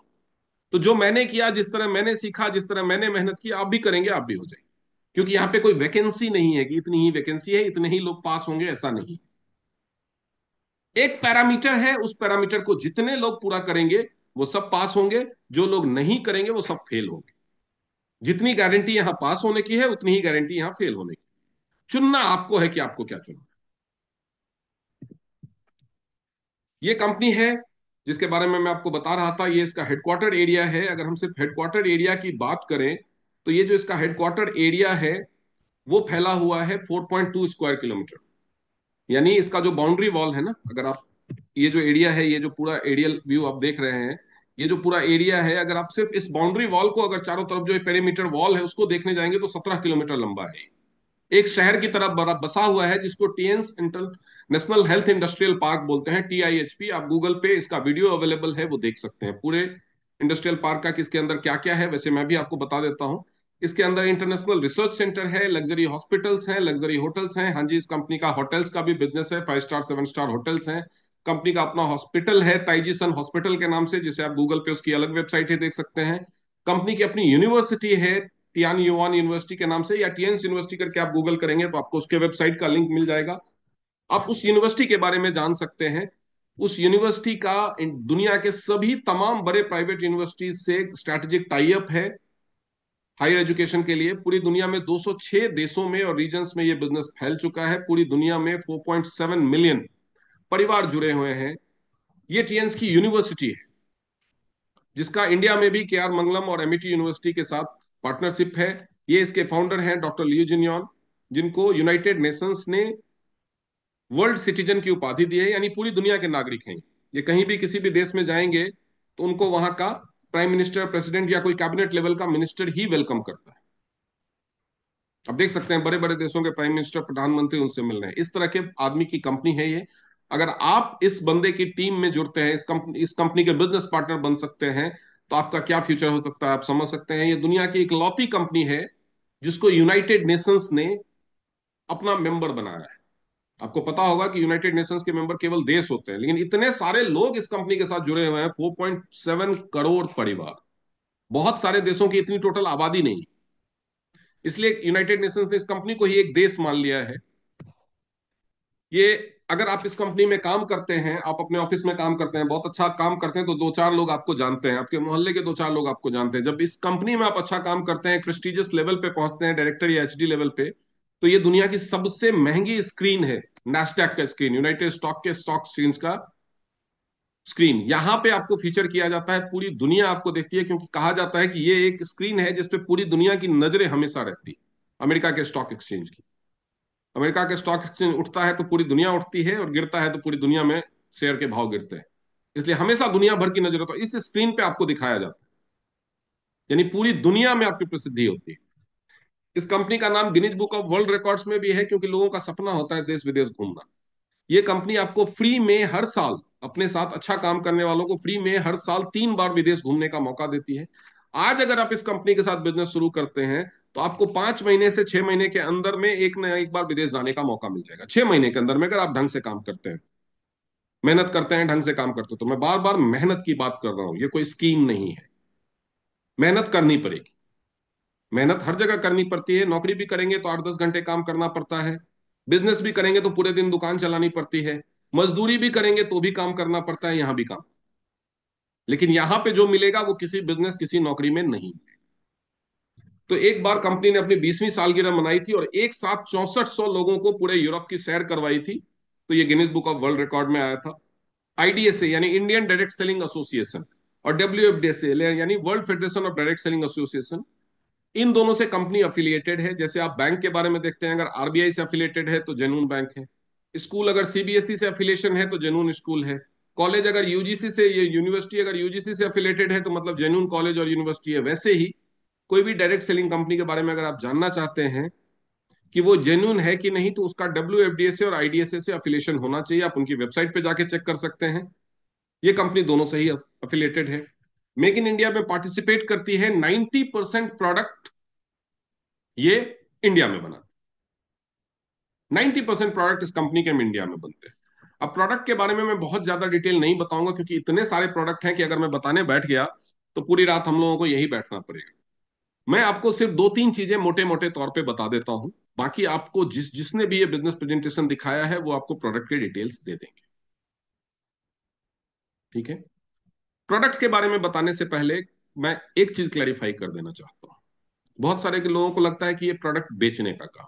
तो जो मैंने किया, जिस तरह मैंने सीखा, जिस तरह मैंने मेहनत की, आप भी करेंगे, आप भी हो जाएंगे। क्योंकि यहाँ पे कोई वैकेंसी नहीं है कि इतनी ही वैकेंसी है, इतने ही लोग पास होंगे, ऐसा नहीं। एक पैरामीटर है, उस पैरामीटर को जितने लोग पूरा करेंगे वो सब पास होंगे, जो लोग नहीं करेंगे वो सब फेल होंगे। जितनी गारंटी यहां पास होने की है उतनी ही गारंटी यहां फेल होने की। चुनना आपको है कि आपको क्या चुनना। ये कंपनी है जिसके बारे में मैं आपको बता रहा था, ये इसका हेडक्वार्टर एरिया है। अगर हम सिर्फ हेडक्वार्टर एरिया की बात करें तो ये जो इसका हेडक्वार्टर एरिया है वो फैला हुआ है 4.2 स्क्वायर किलोमीटर। यानी इसका जो बाउंड्री वॉल है ना, अगर आप ये जो एरिया है, ये जो पूरा एरियल व्यू आप देख रहे हैं, ये जो पूरा एरिया है, अगर आप सिर्फ इस बाउंड्री वॉल को, अगर चारों तरफ जो पेरीमीटर वॉल है उसको देखने जाएंगे तो 17 किलोमीटर लंबा है। एक शहर की तरफ बसा हुआ है, जिसको टीएंस इंटरनेशनल हेल्थ इंडस्ट्रियल पार्क बोलते हैं, TIHP। आप गूगल पे इसका वीडियो अवेलेबल है, वो देख सकते हैं पूरे इंडस्ट्रियल पार्क का, किसके अंदर क्या क्या है। वैसे मैं भी आपको बता देता हूँ। इसके अंदर इंटरनेशनल रिसर्च सेंटर है, लग्जरी हॉस्पिटल्स हैं, लग्जरी होटल्स हैं। हाँ जी, इस कंपनी का होटल्स का भी बिजनेस है, 5 स्टार 7 स्टार होटल्स हैं। कंपनी का अपना हॉस्पिटल है, ताइजीसन हॉस्पिटल के नाम से, जिसे आप गूगल पे उसकी अलग वेबसाइट है, देख सकते हैं। कंपनी की अपनी यूनिवर्सिटी है, टियान युआन यूनिवर्सिटी के नाम से, या टियंस यूनिवर्सिटी करके आप गूगल करेंगे तो आपको उसके वेबसाइट का लिंक मिल जाएगा। आप उस यूनिवर्सिटी के बारे में जान सकते हैं। उस यूनिवर्सिटी का दुनिया के सभी तमाम बड़े प्राइवेट यूनिवर्सिटीज से स्ट्रैटेजिक टाई अप है हायर एजुकेशन के लिए। पूरी दुनिया में 206 देशों में और रीजन्स में ये बिजनेस फैल चुका है। पूरी दुनिया में 4.7 मिलियन परिवार जुड़े हुए हैं। ये टीएंस की यूनिवर्सिटी है, जिसका इंडिया में भी KR मंगलम और MIT यूनिवर्सिटी के साथ पार्टनरशिप है। ये इसके फाउंडर हैं डॉक्टर लियू जिनयॉन, जिनको यूनाइटेड नेशंस ने वर्ल्ड सिटीजन की उपाधि दी है, यानी पूरी दुनिया के नागरिक हैं। ये कहीं भी किसी भी देश में जाएंगे तो उनको वहां का प्राइम मिनिस्टर, प्रेसिडेंट या कोई कैबिनेट लेवल का मिनिस्टर ही वेलकम करता है। अब देख सकते हैं बड़े बड़े देशों के प्राइम मिनिस्टर, प्रधानमंत्री उनसे मिल रहे हैं। इस तरह के आदमी की कंपनी है ये। अगर आप इस बंदे की टीम में जुड़ते हैं, इस कंपनी के बिजनेस पार्टनर बन सकते हैं, तो आपका क्या फ्यूचर हो सकता है आप समझ सकते हैं। ये दुनिया की इकलौती कंपनी है जिसको यूनाइटेड नेशंस ने अपना मेंबर बनाया है। आपको पता होगा कि यूनाइटेड नेशंस के मेंबर केवल देश होते हैं, लेकिन इतने सारे लोग इस कंपनी के साथ जुड़े हुए हैं, 4.7 करोड़ परिवार। बहुत सारे देशों की इतनी टोटल आबादी नहीं, इसलिए यूनाइटेड नेशंस ने इस कंपनी को ही एक देश मान लिया है। ये अगर आप इस कंपनी में काम करते हैं, आप अपने ऑफिस में काम करते हैं, बहुत अच्छा काम करते हैं, तो दो चार लोग आपको जानते हैं, आपके मोहल्ले के दो चार लोग आपको जानते हैं। जब इस कंपनी में आप अच्छा काम करते हैं, प्रेस्टिजियस लेवल पे पहुंचते हैं, डायरेक्टर या एचडी लेवल पे, तो ये दुनिया की सबसे महंगी स्क्रीन है। नैस्डैक का स्क्रीन, यूनाइटेड स्टॉक के स्टॉक एक्सचेंज का स्क्रीन, यहां पे आपको फीचर किया जाता है। पूरी दुनिया आपको देखती है, क्योंकि कहा जाता है कि ये एक स्क्रीन है जिसपे पूरी दुनिया की नजरें हमेशा रहती है, अमेरिका के स्टॉक एक्सचेंज की। अमेरिका के स्टॉक एक्सचेंज उठता है तो पूरी दुनिया उठती है, और गिरता है तो पूरी दुनिया में शेयर के भाव गिरते हैं। इसलिए हमेशा दुनिया भर की नजर, तो इस स्क्रीन पे आपको दिखाया जाता है, यानी पूरी दुनिया में आपकी प्रसिद्धि होती है। इस कंपनी का नाम Guinness book of world records में भी है, क्योंकि लोगों का सपना होता है देश विदेश घूमना। ये कंपनी आपको फ्री में हर साल, अपने साथ अच्छा काम करने वालों को फ्री में हर साल 3 बार विदेश घूमने का मौका देती है। आज अगर आप इस कंपनी के साथ बिजनेस शुरू करते हैं, तो आपको 5 महीने से 6 महीने के अंदर में एक न एक बार विदेश जाने का मौका मिल जाएगा। 6 महीने के अंदर में, अगर आप ढंग से काम करते हैं, मेहनत करते हैं, ढंग से काम करते हैं। तो मैं बार बार मेहनत की बात कर रहा हूं, ये कोई स्कीम नहीं है। मेहनत करनी पड़ेगी। मेहनत हर जगह करनी पड़ती है। नौकरी भी करेंगे तो 8-10 घंटे काम करना पड़ता है। बिजनेस भी करेंगे तो पूरे दिन दुकान चलानी पड़ती है। मजदूरी भी करेंगे तो भी काम करना पड़ता है, यहां भी काम। लेकिन यहां पे जो मिलेगा वो किसी बिजनेस, किसी नौकरी में नहीं। तो एक बार कंपनी ने अपनी 20वीं सालगिरह मनाई थी, और एक साथ 6400 लोगों को पूरे यूरोप की सैर करवाई थी। तो ये Guinness book of world record में आया था। आईडीएसए यानी इंडियन डायरेक्ट सेलिंग एसोसिएशन, और डब्ल्यूएफडीएसए यानी world federation of direct selling association, इन दोनों से कंपनी अफिलिएटेड है। जैसे आप बैंक के बारे में देखते हैं, अगर आरबीआई से अफिलिएटेड है तो जेनून बैंक है। स्कूल अगर सीबीएसई से अफिलिएशन है तो जेनून स्कूल है। कॉलेज अगर यूजीसी से, ये यूनिवर्सिटी अगर यूजीसी से अफिलिएटेड है तो मतलब जेनून कॉलेज और यूनिवर्सिटी है। वैसे ही कोई भी डायरेक्ट सेलिंग कंपनी के बारे में अगर आप जानना चाहते हैं कि वो जेन्युइन है कि नहीं, तो उसका डब्ल्यूएफडीएसए और आईडीएसए से अफिलिएशन होना चाहिए। आप उनकी वेबसाइट पे जाके चेक कर सकते हैं। ये कंपनी दोनों से ही अफिलिएटेड है। मेक इन इंडिया में पार्टिसिपेट करती है। 90% प्रोडक्ट ये इंडिया में बना, 90% प्रोडक्ट इस कंपनी के इंडिया में बनते हैं। अब प्रोडक्ट के बारे में मैं बहुत ज्यादा डिटेल नहीं बताऊंगा, क्योंकि इतने सारे प्रोडक्ट हैं कि अगर मैं बताने बैठ गया तो पूरी रात हम लोगों को यही बैठना पड़ेगा। मैं आपको सिर्फ 2-3 चीजें मोटे मोटे तौर पे बता देता हूं। बाकी आपको जिसने भी ये बिजनेस प्रेजेंटेशन दिखाया है, वो आपको प्रोडक्ट के डिटेल्स दे देंगे। ठीक है। प्रोडक्ट्स के बारे में बताने से पहले मैं एक चीज क्लैरिफाई कर देना चाहता हूं। बहुत सारे के लोगों को लगता है कि ये प्रोडक्ट बेचने का काम।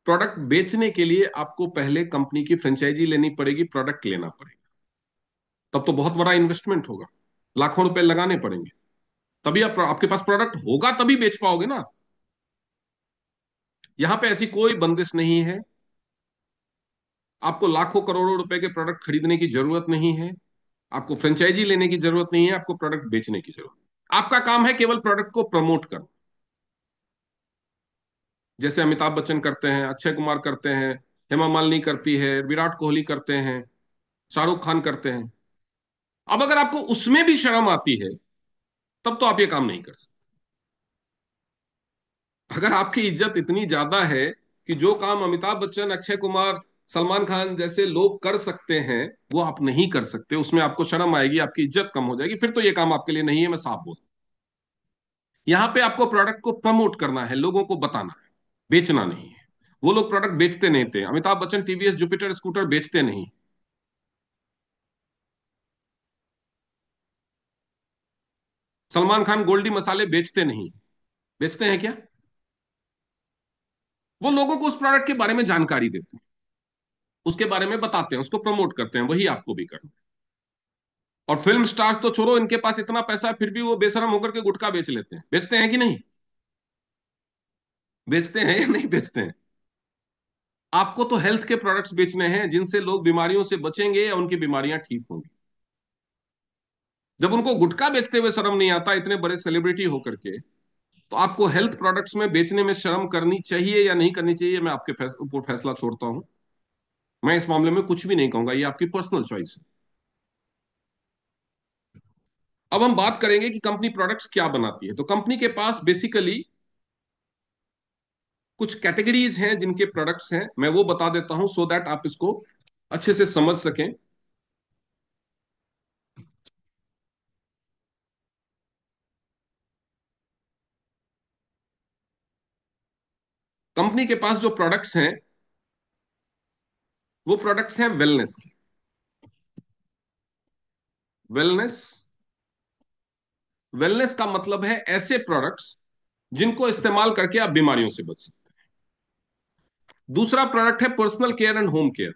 प्रोडक्ट बेचने के लिए आपको पहले कंपनी की फ्रेंचाइजी लेनी पड़ेगी, प्रोडक्ट लेना पड़ेगा। तब तो बहुत बड़ा इन्वेस्टमेंट होगा, लाखों रुपए लगाने पड़ेंगे। तभी आपके पास प्रोडक्ट होगा, तभी बेच पाओगे ना। यहां पे ऐसी कोई बंदिश नहीं है। आपको लाखों करोड़ों रुपए के प्रोडक्ट खरीदने की जरूरत नहीं है। आपको फ्रेंचाइजी लेने की जरूरत नहीं है। आपको प्रोडक्ट बेचने की जरूरत। आपका काम है केवल प्रोडक्ट को प्रमोट करना। जैसे अमिताभ बच्चन करते हैं, अक्षय कुमार करते हैं, हेमा मालिनी करती है, विराट कोहली करते हैं, शाहरुख खान करते हैं। अब अगर आपको उसमें भी शर्म आती है, तब तो आप ये काम नहीं कर सकते। अगर आपकी इज्जत इतनी ज्यादा है कि जो काम अमिताभ बच्चन, अक्षय कुमार, सलमान खान जैसे लोग कर सकते हैं, वो आप नहीं कर सकते, उसमें आपको शर्म आएगी, आपकी इज्जत कम हो जाएगी, फिर तो ये काम आपके लिए नहीं है। मैं साफ बोल, यहां पे आपको प्रोडक्ट को प्रमोट करना है, लोगों को बताना है, बेचना नहीं है। वो लोग प्रोडक्ट बेचते नहीं थे। Amitabh Bachchan TVS Jupiter scooter बेचते नहीं। सलमान खान गोल्डी मसाले बेचते नहीं। बेचते हैं क्या? वो लोगों को उस प्रोडक्ट के बारे में जानकारी देते हैं, उसके बारे में बताते हैं, उसको प्रमोट करते हैं। वही आपको भी करना है। और फिल्म स्टार्स तो छोड़ो, इनके पास इतना पैसा है, फिर भी वो बेशरम होकर के गुटखा बेच लेते हैं। बेचते हैं कि नहीं? बेचते हैं या नहीं बेचते हैं? आपको तो हेल्थ के प्रोडक्ट्स बेचने हैं, जिनसे लोग बीमारियों से बचेंगे या उनकी बीमारियां ठीक होंगी। जब उनको गुटखा बेचते हुए शर्म नहीं आता, इतने बड़े सेलिब्रिटी होकर के, तो आपको हेल्थ प्रोडक्ट्स में बेचने में शर्म करनी चाहिए या नहीं करनी चाहिए, मैं आपके ऊपर फैसला छोड़ता हूं। मैं इस मामले में कुछ भी नहीं कहूंगा, ये आपकी पर्सनल चॉइस है। अब हम बात करेंगे कि कंपनी प्रोडक्ट्स क्या बनाती है। तो कंपनी के पास बेसिकली कुछ कैटेगरीज हैं जिनके प्रोडक्ट्स हैं, मैं वो बता देता हूं सो दैट आप इसको अच्छे से समझ सकें। कंपनी के पास जो प्रोडक्ट्स हैं, वो प्रोडक्ट्स हैं वेलनेस के। वेलनेस, वेलनेस का मतलब है ऐसे प्रोडक्ट्स जिनको इस्तेमाल करके आप बीमारियों से बच सकते हैं। दूसरा प्रोडक्ट है personal care and home care.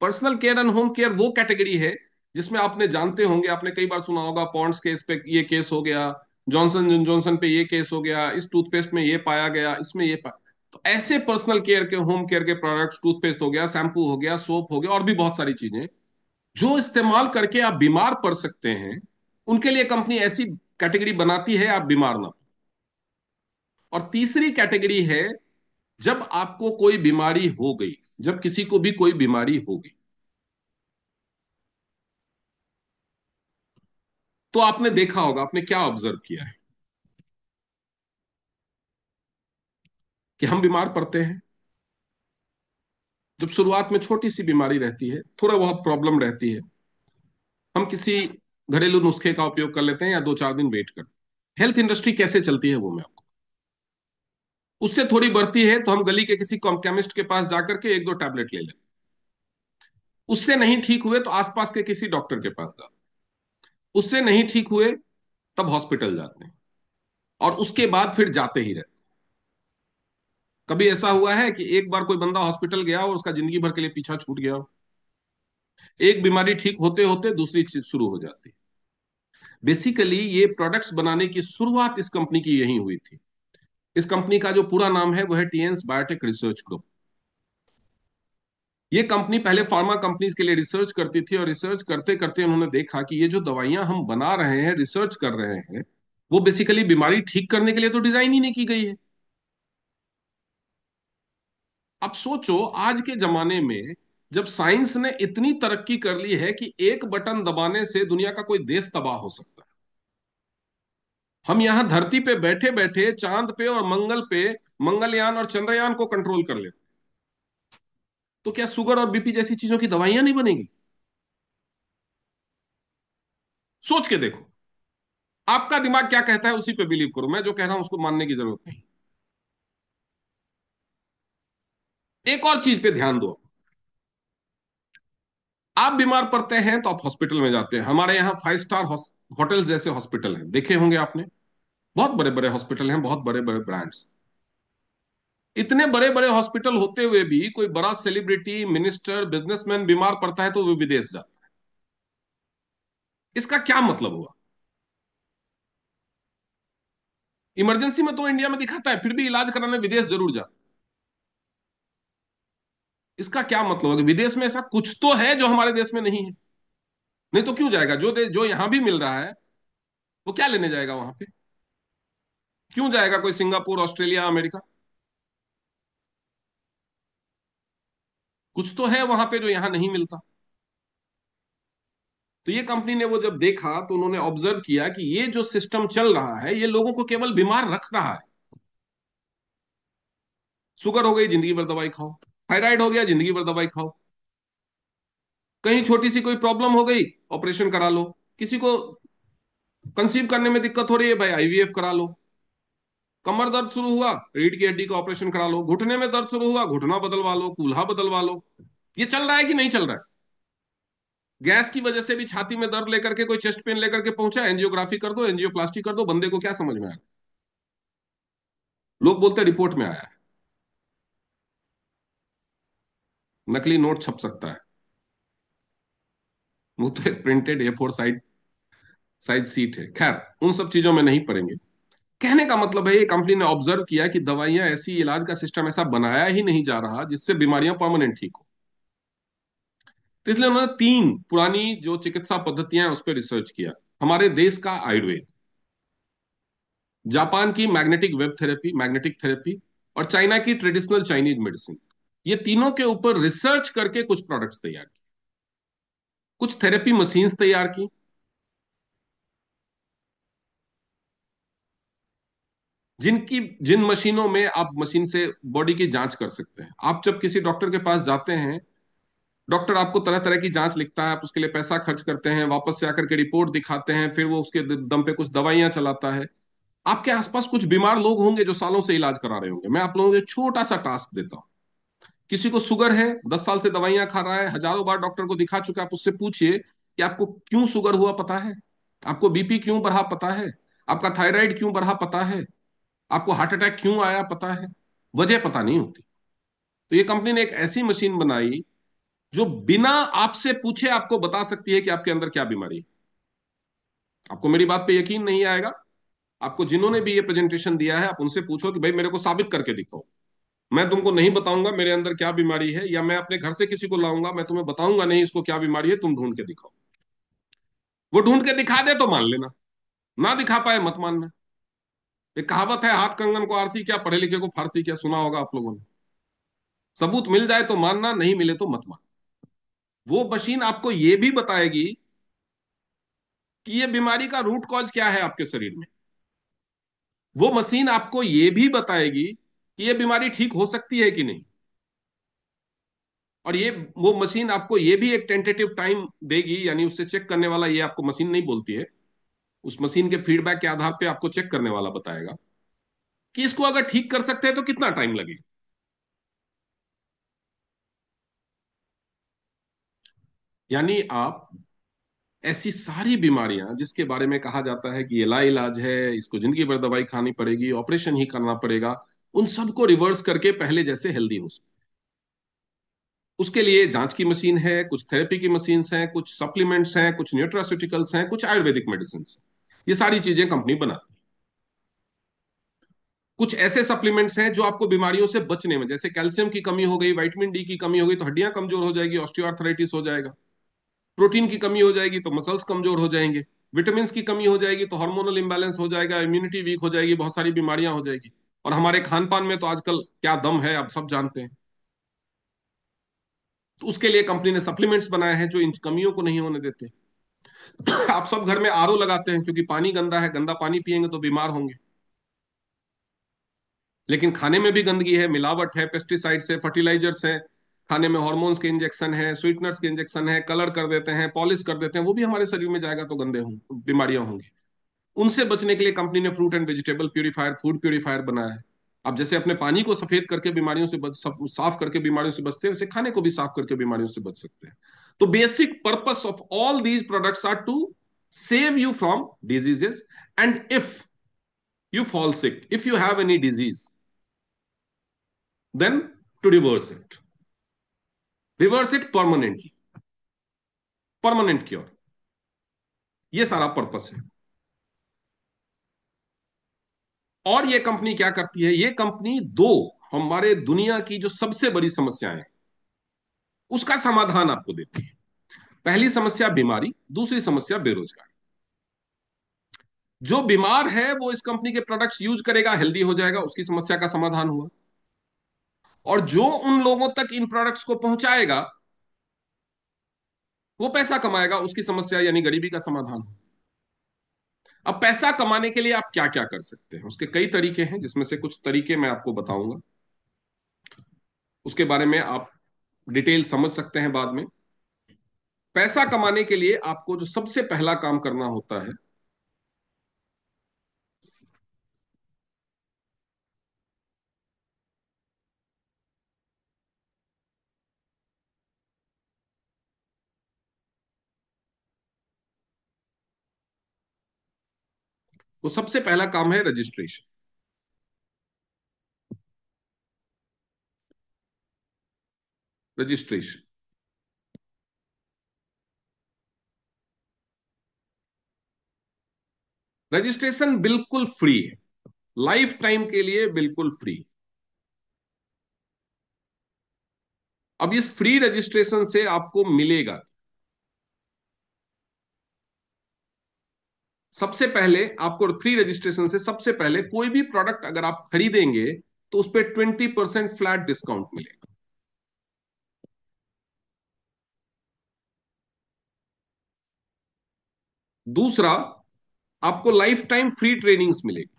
Personal care and home care वो कैटेगरी है जिसमें आपने जानते होंगे, आपने कई बार सुना होगा, पॉन्ड्स केस पे ये केस हो गया, जॉनसन जॉनसन पे ये केस हो गया, इस टूथपेस्ट में ये पाया गया, इसमें ये पाया। तो ऐसे पर्सनल केयर के, होम केयर के प्रोडक्ट्स, टूथपेस्ट हो गया, शैम्पू हो गया, सोप हो गया, और भी बहुत सारी चीजें जो इस्तेमाल करके आप बीमार पड़ सकते हैं, उनके लिए कंपनी ऐसी कैटेगरी बनाती है आप बीमार ना। और तीसरी कैटेगरी है जब आपको कोई बीमारी हो गई, जब किसी को भी कोई बीमारी हो गई, तो आपने देखा होगा, आपने क्या ऑब्जर्व किया है कि हम बीमार पड़ते हैं जब शुरुआत में छोटी सी बीमारी रहती है, थोड़ा बहुत प्रॉब्लम रहती है, हम किसी घरेलू नुस्खे का उपयोग कर लेते हैं या 2-4 दिन वेट कर। हेल्थ इंडस्ट्री कैसे चलती है वो मैं आपको, उससे थोड़ी बढ़ती है तो हम गली के किसी केमिस्ट के पास जाकर के एक दो टैबलेट ले लेते हैं। उससे नहीं ठीक हुए तो आसपास के किसी डॉक्टर के पास जाते हैं। उससे नहीं ठीक हुए तब हॉस्पिटल जाते हैं, और उसके बाद फिर जाते ही रहते हैं। कभी ऐसा हुआ है कि एक बार कोई बंदा हॉस्पिटल गया और उसका जिंदगी भर के लिए पीछा छूट गया हो? एक बीमारी ठीक होते होते दूसरी चीज शुरू हो जाती है। बेसिकली ये प्रोडक्ट्स बनाने की शुरुआत इस कंपनी की यही हुई थी। इस कंपनी का जो पूरा नाम है वो है टीएंस बायोटेक रिसर्च ग्रुप। ये कंपनी पहले फार्मा कंपनीज के लिए रिसर्च करती थी, और रिसर्च करते करते उन्होंने देखा कि ये जो दवाइयां हम बना रहे हैं, रिसर्च कर रहे हैं, वो बेसिकली बीमारी ठीक करने के लिए तो डिजाइन ही नहीं की गई है। अब सोचो, आज के जमाने में जब साइंस ने इतनी तरक्की कर ली है कि एक बटन दबाने से दुनिया का कोई देश तबाह हो सकता है। हम यहां धरती पे बैठे बैठे चांद पे और मंगल पे मंगलयान और चंद्रयान को कंट्रोल कर लेते, तो क्या शुगर और बीपी जैसी चीजों की दवाइयां नहीं बनेगी? सोच के देखो। आपका दिमाग क्या कहता है उसी पे बिलीव करो, मैं जो कह रहा हूं उसको मानने की जरूरत नहीं। एक और चीज पे ध्यान दो। आप बीमार पड़ते हैं तो आप हॉस्पिटल में जाते हैं। हमारे यहाँ 5 स्टार होटल्स जैसे हॉस्पिटल हैं, देखे होंगे आपने। बहुत बड़े बड़े हॉस्पिटल हैं, बहुत बड़े बड़े ब्रांड्स। इतने बड़े बड़े हॉस्पिटल होते हुए भी कोई बड़ा सेलिब्रिटी, मिनिस्टर, बिजनेसमैन बीमार पड़ता है तो वो विदेश जाता है। इसका क्या मतलब हुआ? इमरजेंसी में तो इंडिया में दिखाता है, फिर भी इलाज कराने विदेश जरूर जाता है। इसका क्या मतलब है कि विदेश में ऐसा कुछ तो है जो हमारे देश में नहीं है। नहीं तो क्यों जाएगा? जो यहां भी मिल रहा है वो क्या लेने जाएगा वहां पे? क्यों जाएगा कोई सिंगापुर, ऑस्ट्रेलिया, अमेरिका? कुछ तो है वहां पे जो यहां नहीं मिलता। तो ये कंपनी ने वो जब देखा तो उन्होंने ऑब्जर्व किया कि ये जो सिस्टम चल रहा है ये लोगों को केवल बीमार रख रहा है। शुगर हो गई, जिंदगी भर दवाई खाओ। थायराइड हो गया, जिंदगी भर दवाई खाओ। कहीं छोटी सी कोई प्रॉब्लम हो गई, ऑपरेशन करा लो। किसी को कंसीव करने में दिक्कत हो रही है, भाई आईवीएफ करा लो। कमर दर्द शुरू हुआ, रीढ़ की हड्डी का ऑपरेशन करा लो। घुटने में दर्द शुरू हुआ, घुटना बदलवा लो, कूल्हा बदलवा लो। ये चल रहा है कि नहीं चल रहा है? गैस की वजह से भी छाती में दर्द लेकर के कोई चेस्ट पेन लेकर के पहुंचा, एंजियोग्राफी कर दो, एंजियोप्लास्टी कर दो, बंदे को क्या समझ में आया? लोग बोलते हैं रिपोर्ट में आया है। नकली नोट छप सकता है, वो तो एक प्रिंटेड A4 साइज सीट है। खैर, उन सब चीजों में नहीं पड़ेंगे। कहने का मतलब है ये कंपनी ने ऑब्जर्व किया कि दवाइयां ऐसी, इलाज का सिस्टम ऐसा बनाया ही नहीं जा रहा जिससे बीमारियां परमानेंट ठीक हो। तो इसलिए उन्होंने 3 पुरानी जो चिकित्सा पद्धतियां हैं उस पर रिसर्च किया। हमारे देश का आयुर्वेद, जापान की मैग्नेटिक थेरेपी, और चाइना की ट्रेडिशनल चाइनीज मेडिसिन, ये तीनों के ऊपर रिसर्च करके कुछ प्रोडक्ट्स तैयार किए, कुछ थेरेपी मशीन्स तैयार की, जिन मशीनों में आप मशीन से बॉडी की जांच कर सकते हैं। आप जब किसी डॉक्टर के पास जाते हैं, डॉक्टर आपको तरह तरह की जांच लिखता है, आप उसके लिए पैसा खर्च करते हैं, वापस से आकर के रिपोर्ट दिखाते हैं, फिर वो उसके दम पे कुछ दवाइयां चलाता है। आपके आसपास कुछ बीमार लोग होंगे जो सालों से इलाज करा रहे होंगे। मैं आप लोगों को एक छोटा सा टास्क देता हूं किसी को शुगर है, 10 साल से दवाइयां खा रहा है, हजारों बार डॉक्टर को दिखा चुका है, आप उससे पूछिए कि आपको क्यों शुगर हुआ पता है, आपको बीपी क्यों बढ़ा पता है, आपका थायराइड क्यों बढ़ा पता है, आपको हार्ट अटैक क्यों आया पता है, वजह पता नहीं होती। तो ये कंपनी ने एक ऐसी मशीन बनाई जो बिना आपसे पूछे आपको बता सकती है कि आपके अंदर क्या बीमारी है। आपको मेरी बात पे यकीन नहीं आएगा, आपको जिन्होंने भी ये प्रेजेंटेशन दिया है आप उनसे पूछो कि भाई मेरे को साबित करके दिखाओ। मैं तुमको नहीं बताऊंगा मेरे अंदर क्या बीमारी है, या मैं अपने घर से किसी को लाऊंगा, मैं तुम्हें बताऊंगा नहीं इसको क्या बीमारी है, तुम ढूंढ के दिखाओ। वो ढूंढ के दिखा दे तो मान लेना, ना दिखा पाए मत मानना। एक कहावत है, हाथ कंगन को आरसी क्या, पढ़े लिखे को फारसी क्या, सुना होगा आप लोगों ने। सबूत मिल जाए तो मानना, नहीं मिले तो मत मानना। वो मशीन आपको ये भी बताएगी कि ये बीमारी का रूट कॉज क्या है आपके शरीर में। वो मशीन आपको ये भी बताएगी कि ये बीमारी ठीक हो सकती है कि नहीं। और ये वो मशीन आपको ये भी एक टेंटेटिव टाइम देगी, यानी उससे चेक करने वाला, ये आपको मशीन नहीं बोलती है, उस मशीन के फीडबैक के आधार पे आपको चेक करने वाला बताएगा कि इसको अगर ठीक कर सकते हैं तो कितना टाइम लगेगा। यानी आप ऐसी सारी बीमारियां जिसके बारे में कहा जाता है कि ये लाइलाज है, इसको जिंदगी भर दवाई खानी पड़ेगी, ऑपरेशन ही करना पड़ेगा, उन सबको रिवर्स करके पहले जैसे हेल्दी हो सके। उसके लिए जांच की मशीन है, कुछ थेरेपी की मशीन्स हैं, कुछ सप्लीमेंट्स हैं, कुछ न्यूट्रास्यूटिकल्स हैं, कुछ आयुर्वेदिक मेडिसिन। ये सारी चीजें कंपनी बनाती है। कुछ ऐसे सप्लीमेंट्स हैं जो आपको बीमारियों से बचने में, जैसे कैल्शियम की कमी हो गई, विटामिन डी की कमी हो गई तो हड्डियां कमजोर हो जाएगी, ऑस्टियोआर्थराइटिस हो जाएगा। प्रोटीन की कमी हो जाएगी तो मसल्स कमजोर हो जाएंगे। विटामिन की कमी हो जाएगी तो हार्मोनल इंबैलेंस हो जाएगा, इम्यूनिटी वीक हो जाएगी, बहुत सारी बीमारियां हो जाएगी। और हमारे खान पान में तो आजकल क्या दम है, आप सब जानते हैं। तो उसके लिए कंपनी ने सप्लीमेंट्स बनाए हैं जो इन कमियों को नहीं होने देते। आप सब घर में आरओ लगाते हैं क्योंकि पानी गंदा है, गंदा पानी पिएंगे तो बीमार होंगे। लेकिन खाने में भी गंदगी है, मिलावट है, पेस्टिसाइड्स है, फर्टिलाइजर्स है, खाने में हॉर्मोन्स के इंजेक्शन है, स्वीटनर्स के इंजेक्शन है, कलर कर देते हैं, पॉलिश कर देते हैं, वो भी हमारे शरीर में जाएगा तो गंदे होंगे, बीमारियां होंगी। उनसे बचने के लिए कंपनी ने fruit and vegetable purifier, food purifier बनाया है। आप जैसे अपने पानी को सफेद करके बीमारियों से साफ करके बीमारियों से बचते हैं, वैसे खाने को भी साफ करके बीमारियों से बच सकते हैं। तो basic purpose of all these products are to save you from diseases, and if you fall sick, if you have any disease, then to reverse it permanently, permanent cure. ये सारा पर्पस है। और ये कंपनी क्या करती है, ये कंपनी दो हमारे दुनिया की जो सबसे बड़ी समस्याएं हैं उसका समाधान आपको देती है। पहली समस्या बीमारी, दूसरी समस्या बेरोजगार। जो बीमार है वो इस कंपनी के प्रोडक्ट्स यूज करेगा, हेल्दी हो जाएगा, उसकी समस्या का समाधान हुआ। और जो उन लोगों तक इन प्रोडक्ट्स को पहुंचाएगा वो पैसा कमाएगा, उसकी समस्या यानी गरीबी का समाधान हो। अब पैसा कमाने के लिए आप क्या क्या कर सकते हैं, उसके कई तरीके हैं, जिसमें से कुछ तरीके मैं आपको बताऊंगा। उसके बारे में आप डिटेल समझ सकते हैं बाद में। पैसा कमाने के लिए आपको जो सबसे पहला काम करना होता है, वो सबसे पहला काम है रजिस्ट्रेशन। रजिस्ट्रेशन रजिस्ट्रेशन बिल्कुल फ्री है, लाइफ टाइम के लिए बिल्कुल फ्री। अब इस फ्री रजिस्ट्रेशन से आपको मिलेगा, सबसे पहले आपको फ्री रजिस्ट्रेशन से सबसे पहले कोई भी प्रोडक्ट अगर आप खरीदेंगे तो उस पर 20% फ्लैट डिस्काउंट मिलेगा। दूसरा, आपको लाइफ टाइम फ्री ट्रेनिंग्स मिलेगी,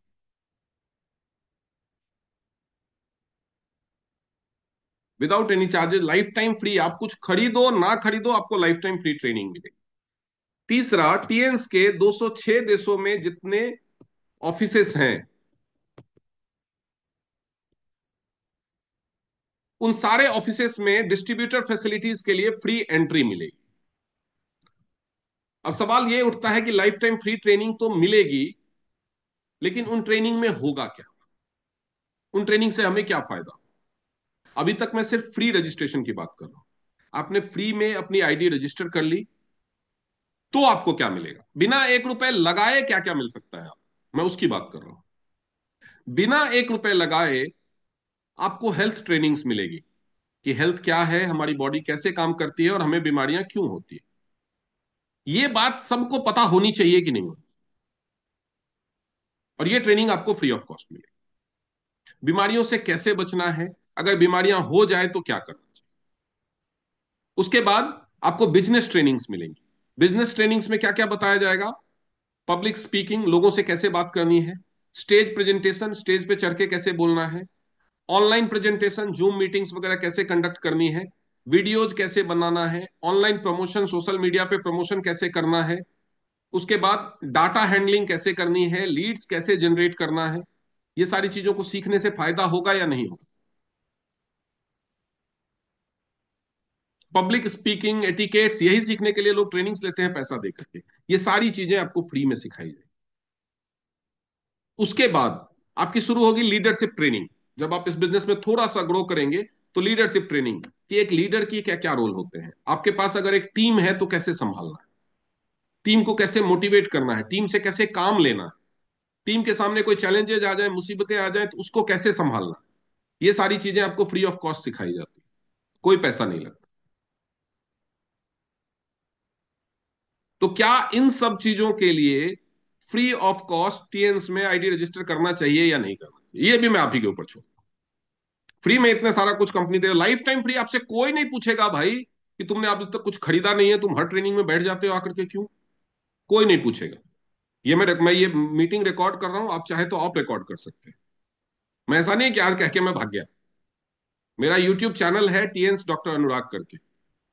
without any charges, life time free. आप कुछ खरीदो ना खरीदो आपको लाइफ टाइम फ्री ट्रेनिंग मिलेगी। तीसरा, टीएन्स के 206 देशों में जितने ऑफिसेस हैं उन सारे ऑफिसेस में डिस्ट्रीब्यूटर फैसिलिटीज के लिए फ्री एंट्री मिलेगी। अब सवाल ये उठता है कि लाइफ टाइम फ्री ट्रेनिंग तो मिलेगी, लेकिन उन ट्रेनिंग में होगा क्या? उन ट्रेनिंग से हमें क्या फायदा? अभी तक मैं सिर्फ फ्री रजिस्ट्रेशन की बात कर रहा हूं। आपने फ्री में अपनी आईडी रजिस्टर कर ली, तो आपको क्या मिलेगा? बिना 1 रुपए लगाए क्या क्या मिल सकता है आप, मैं उसकी बात कर रहा हूं। बिना 1 रुपए लगाए आपको हेल्थ ट्रेनिंग्स मिलेगी कि हेल्थ क्या है, हमारी बॉडी कैसे काम करती है और हमें बीमारियां क्यों होती है। ये बात सबको पता होनी चाहिए कि नहीं? और ये ट्रेनिंग आपको फ्री ऑफ कॉस्ट मिलेगी। बीमारियों से कैसे बचना है, अगर बीमारियां हो जाए तो क्या करना चाहिए। उसके बाद आपको बिजनेस ट्रेनिंग्स मिलेंगी। बिजनेस ट्रेनिंग्स में क्या क्या बताया जाएगा? पब्लिक स्पीकिंग, लोगों से कैसे बात करनी है। स्टेज प्रेजेंटेशन, स्टेज पे चढ़ के कैसे बोलना है। ऑनलाइन प्रेजेंटेशन, जूम मीटिंग्स वगैरह कैसे कंडक्ट करनी है। वीडियोज कैसे बनाना है। ऑनलाइन प्रमोशन, सोशल मीडिया पे प्रमोशन कैसे करना है। उसके बाद डाटा हैंडलिंग कैसे करनी है, लीड्स कैसे जनरेट करना है। ये सारी चीजों को सीखने से फायदा होगा या नहीं होगा? पब्लिक स्पीकिंग, एटिकेट्स, यही सीखने के लिए लोग ट्रेनिंग्स लेते हैं पैसा दे करके। ये सारी चीजें आपको फ्री में सिखाई जाएगी। उसके बाद आपकी शुरू होगी लीडरशिप ट्रेनिंग। जब आप इस बिजनेस में थोड़ा सा ग्रो करेंगे तो लीडरशिप ट्रेनिंग कि एक लीडर की क्या क्या रोल होते हैं। आपके पास अगर एक टीम है तो कैसे संभालना है, टीम को कैसे मोटिवेट करना है, टीम से कैसे काम लेना है, टीम के सामने कोई चैलेंजेस आ जाए, मुसीबतें आ जाए तो उसको कैसे संभालना है। ये सारी चीजें आपको फ्री ऑफ कॉस्ट सिखाई जाती है, कोई पैसा नहीं लगता। तो क्या इन सब चीजों के लिए फ्री ऑफ कॉस्ट टीएन्स में आईडी रजिस्टर करना चाहिए या नहीं करना चाहिए? ये भी मैं आप ही के ऊपर छोड़। फ्री में इतना सारा कुछ कंपनी दे, लाइफ टाइम फ्री, आपसे कोई नहीं पूछेगा भाई कि तुमने अब तक कुछ खरीदा नहीं है, तुम हर ट्रेनिंग में बैठ जाते हो आकर के, क्यों? कोई नहीं पूछेगा। मैं ये मीटिंग रिकॉर्ड कर रहा हूं, आप चाहे तो आप रिकॉर्ड कर सकते हैं। मैं ऐसा नहीं कि आज कह के मैं भाग गया। मेरा यूट्यूब चैनल है टीएन्स डॉक्टर अनुराग करके,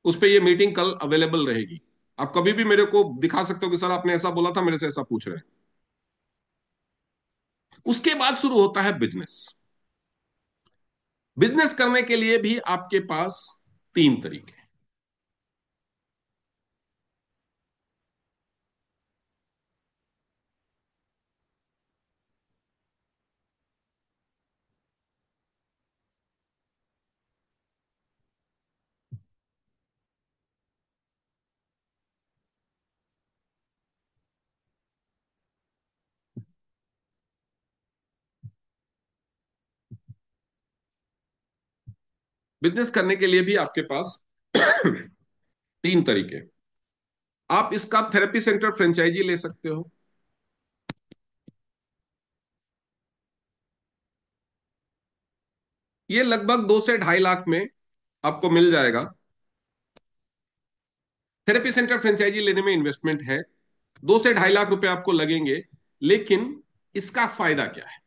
उस पर ये मीटिंग कल अवेलेबल रहेगी। आप कभी भी मेरे को दिखा सकते हो कि सर आपने ऐसा बोला था, मेरे से ऐसा पूछ रहे हैं। उसके बाद शुरू होता है बिजनेस। बिजनेस करने के लिए भी आपके पास 3 तरीके। बिजनेस करने के लिए भी आपके पास 3 तरीके। आप इसका थेरेपी सेंटर फ्रेंचाइजी ले सकते हो। ये लगभग 2 से 2.5 लाख में आपको मिल जाएगा। थेरेपी सेंटर फ्रेंचाइजी लेने में इन्वेस्टमेंट है, 2 से 2.5 लाख रुपए आपको लगेंगे। लेकिन इसका फायदा क्या है?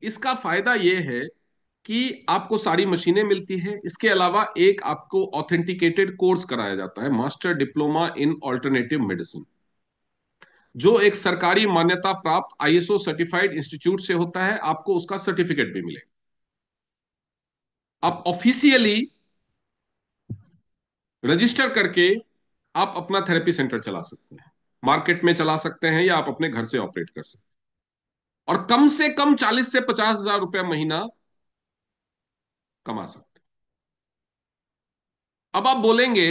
इसका फायदा यह है कि आपको सारी मशीनें मिलती है। इसके अलावा एक आपको ऑथेंटिकेटेड कोर्स कराया जाता है, master diploma in alternative medicine, जो एक सरकारी मान्यता प्राप्त आईएसओ सर्टिफाइड इंस्टीट्यूट से होता है। आपको उसका सर्टिफिकेट भी मिलेगा। आप ऑफिशियली रजिस्टर करके आप अपना थेरेपी सेंटर चला सकते हैं, मार्केट में चला सकते हैं, या आप अपने घर से ऑपरेट कर सकते हैं। और कम से कम 40 से 50 हजार रुपया महीना कमा सकते हैं। अब आप बोलेंगे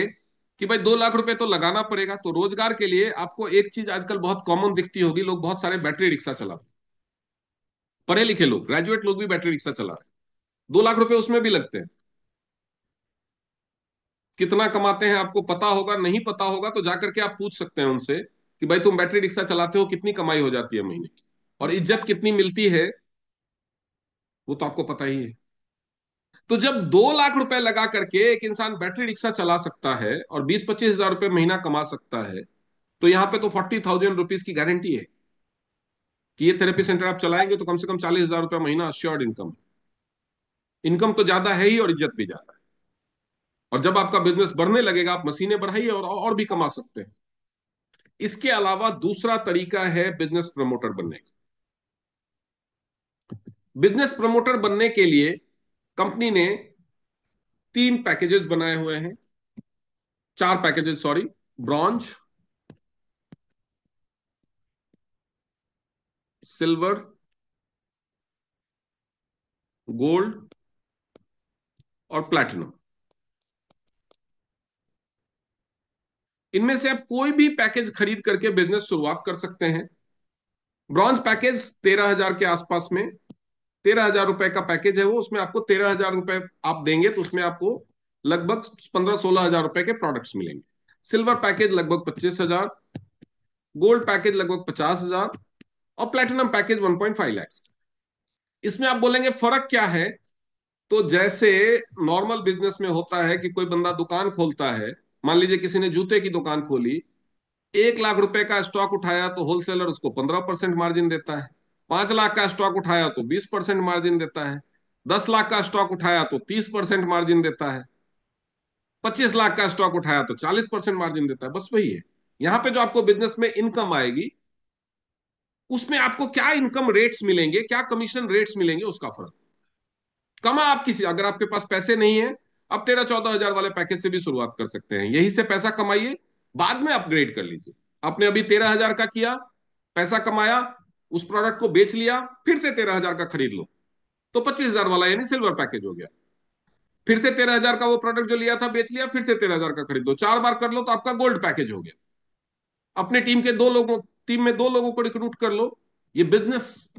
कि भाई 2 लाख रुपए तो लगाना पड़ेगा, तो रोजगार के लिए आपको एक चीज आजकल बहुत कॉमन दिखती होगी, लोग बहुत सारे बैटरी रिक्शा चलाते हैं। पढ़े लिखे लोग, ग्रेजुएट लोग भी बैटरी रिक्शा चला रहे हैं। 2 लाख रुपए उसमें भी लगते हैं। कितना कमाते हैं आपको पता होगा? नहीं पता होगा तो जाकर के आप पूछ सकते हैं उनसे कि भाई तुम बैटरी रिक्शा चलाते हो, कितनी कमाई हो जाती है महीने की, और इज्जत कितनी मिलती है, वो तो आपको पता ही है। तो जब 2 लाख रुपए लगा करके एक इंसान बैटरी रिक्शा चला सकता है और 20-25 हजार रुपए महीना कमा सकता है, तो यहाँ पे तो 40,000 रुपीज की गारंटी है कि ये थेरेपी सेंटर आप चलाएंगे तो कम से कम 40 हजार रुपया महीना अश्योर्ड इनकम। इनकम तो ज्यादा है ही और इज्जत भी ज्यादा है। और जब आपका बिजनेस बढ़ने लगेगा, आप मशीनें बढ़ाइए और भी कमा सकते हैं। इसके अलावा दूसरा तरीका है बिजनेस प्रमोटर बनने का। बिजनेस प्रमोटर बनने के लिए कंपनी ने तीन पैकेजेस बनाए हुए हैं, चार packages sorry. Bronze, silver, gold और प्लैटिनम। इनमें से आप कोई भी पैकेज खरीद करके बिजनेस शुरुआत कर सकते हैं। ब्रॉन्ज पैकेज 13,000 के आसपास में, 13,000 रुपए का पैकेज है वो। उसमें आपको 13,000 रुपए आप देंगे तो उसमें आपको लगभग 15-16 हजार रुपए के प्रोडक्ट्स मिलेंगे। सिल्वर पैकेज लगभग 25,000, गोल्ड पैकेज लगभग 50,000 और प्लेटिनम पैकेज 1.5 लाख। इसमें आप बोलेंगे फर्क क्या है? तो जैसे नॉर्मल बिजनेस में होता है कि कोई बंदा दुकान खोलता है, मान लीजिए किसी ने जूते की दुकान खोली, 1 लाख रुपए का स्टॉक उठाया तो होलसेलर उसको 15% मार्जिन देता है। 5 लाख का स्टॉक उठाया तो 20% मार्जिन देता है। 10 लाख का स्टॉक उठाया तो 30% मार्जिन देता है। 25 लाख का स्टॉक उठाया तो 40% मार्जिन देता है। बस वही है। यहां पे जो आपको बिजनेस में इनकम आएगी, उसमें आपको क्या इनकम रेट्स मिलेंगे, क्या कमीशन रेट्स मिलेंगे, उसका फर्क। कमा आप किसी, अगर आपके पास पैसे नहीं है, आप 13-14 हजार वाले पैकेज से भी शुरुआत कर सकते हैं। यही से पैसा कमाइए, बाद में अपग्रेड कर लीजिए। आपने अभी 13,000 का किया, पैसा कमाया, उस प्रोडक्ट को बेच लिया, फिर से 13,000 का खरीद लो, तो 25,000 वाला यानी सिल्वर पैकेज हो गया। फिर से 13,000 का वो प्रोडक्ट जो लिया था बेच लिया, फिर से 13,000 का खरीद लो, 4 बार कर लो तो आपका गोल्ड पैकेज हो गया। अपने टीम में 2 लोगों को रिक्रूट कर लो। ये बिजनेस,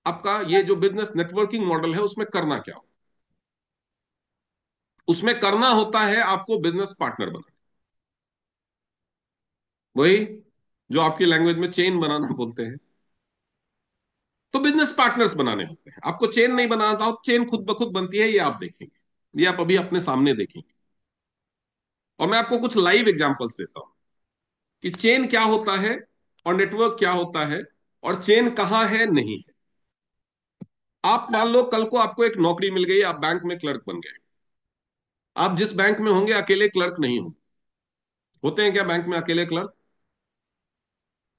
आपका ये जो बिजनेस नेटवर्किंग मॉडल है, उसमें करना क्या हो? उसमें करना होता है आपको बिजनेस पार्टनर बना, वही जो आपकी लैंग्वेज में चेन बनाना बोलते हैं। तो बिजनेस पार्टनर्स बनाने होते हैं। आपको चेन नहीं बनाना हो, चेन खुद ब खुद बनती है, ये आप देखेंगे, ये आप अभी अपने सामने देखेंगे। और मैं आपको कुछ लाइव एग्जांपल्स देता हूं कि चेन क्या होता है और नेटवर्क क्या होता है और चेन कहाँ है, नहीं है। आप मान लो कल को आपको एक नौकरी मिल गई, आप बैंक में क्लर्क बन गए। आप जिस बैंक में होंगे अकेले क्लर्क नहीं होंगे। होते हैं क्या बैंक में अकेले क्लर्क?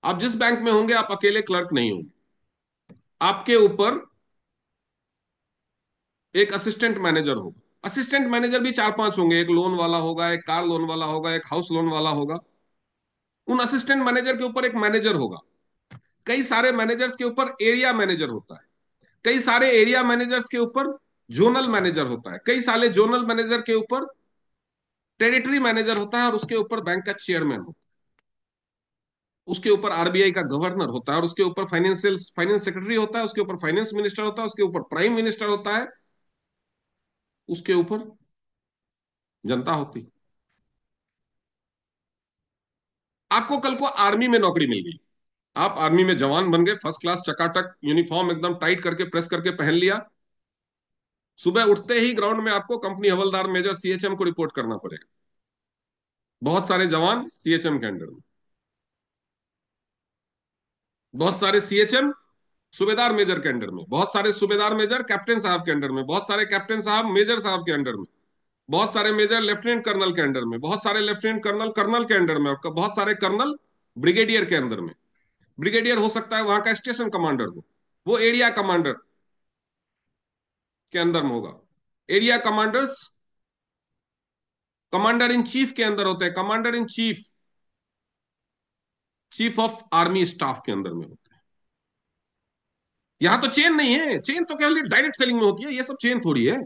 आप जिस बैंक में होंगे आप अकेले क्लर्क नहीं होंगे। आपके ऊपर एक असिस्टेंट मैनेजर होगा। असिस्टेंट मैनेजर भी 4-5 होंगे, एक लोन वाला होगा, एक कार लोन वाला होगा, एक हाउस लोन वाला होगा। उन असिस्टेंट मैनेजर के ऊपर एक मैनेजर होगा। कई सारे मैनेजर्स के ऊपर एरिया मैनेजर होता है। कई सारे एरिया मैनेजर्स के ऊपर जोनल मैनेजर होता है। कई सारे जोनल मैनेजर के ऊपर टेरिटरी मैनेजर होता है और उसके ऊपर बैंक का चेयरमैन होता है। उसके ऊपर आरबीआई का गवर्नर होता है और उसके ऊपर फाइनेंस सेक्रेटरी होता है। उसके ऊपर फाइनेंस मिनिस्टर होता है। उसके ऊपर प्राइम मिनिस्टर होता है। उसके ऊपर जनता होती। आपको कल को आर्मी में नौकरी मिल गई, आप आर्मी में जवान बन गए, फर्स्ट क्लास चकाटक यूनिफॉर्म एकदम टाइट करके प्रेस करके पहन लिया। सुबह उठते ही ग्राउंड में आपको कंपनी हवलदार मेजर सीएचएम को रिपोर्ट करना पड़ेगा। बहुत सारे जवान सीएचएम के अंडर में, बहुत सारे सीएचएम सूबेदार मेजर के अंडर में, बहुत सारे सूबेदार मेजर कैप्टन साहब के अंडर में, बहुत सारे कैप्टन साहब मेजर साहब के अंडर में, बहुत सारे मेजर लेफ्टिनेंट कर्नल के अंडर में, बहुत सारे लेफ्टिनेंट कर्नल कर्नल के अंडर में, और बहुत सारे कर्नल ब्रिगेडियर के अंदर में। ब्रिगेडियर हो सकता है वहां का स्टेशन कमांडर हो, वो एरिया कमांडर के अंदर में होगा। Area commanders commander in chief के अंदर होते हैं। Commander in chief chief of army staff के अंदर में होते हैं। यहां तो चेन नहीं है, चेन तो केवल डायरेक्ट सेलिंग में होती है, ये सब चेन थोड़ी है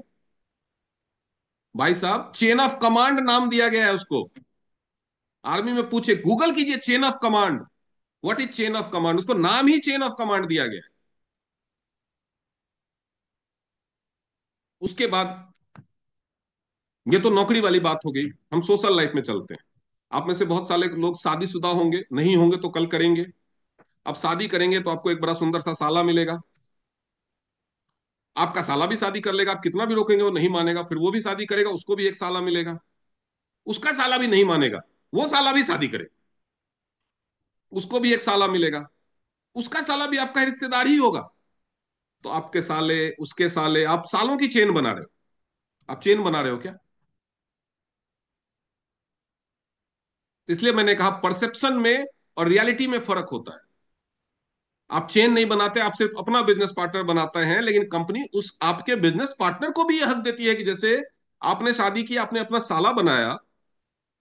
भाई साहब। चेन ऑफ कमांड नाम दिया गया है उसको। आर्मी में पूछे, गूगल कीजिए chain of command, what is chain of command, उसको नाम ही चेन ऑफ कमांड दिया गया है। उसके बाद, ये तो नौकरी वाली बात हो गई। हम सोशल लाइफ में चलते हैं। आप में से बहुत सारे लोग शादीशुदा होंगे, नहीं होंगे तो कल करेंगे। अब शादी करेंगे तो आपको एक बड़ा सुंदर सा साला मिलेगा। आपका साला भी शादी कर लेगा, आप कितना भी रोकेंगे वो नहीं मानेगा, फिर वो भी शादी करेगा, उसको भी एक साला मिलेगा। उसका साला भी नहीं मानेगा, वो साला भी शादी करे, उसको भी एक साला मिलेगा। उसका साला भी आपका रिश्तेदार ही होगा। तो आपके साले, उसके साले, आप सालों की चेन बना रहे हो। आप चेन बना रहे हो क्या? तो इसलिए मैंने कहा परसेप्शन में और रियलिटी में फर्क होता है। आप चेन नहीं बनाते, आप सिर्फ अपना बिजनेस पार्टनर बनाते हैं, लेकिन कंपनी उस आपके बिजनेस पार्टनर को भी यह हक देती है कि जैसे आपने शादी की, आपने अपना साला बनाया,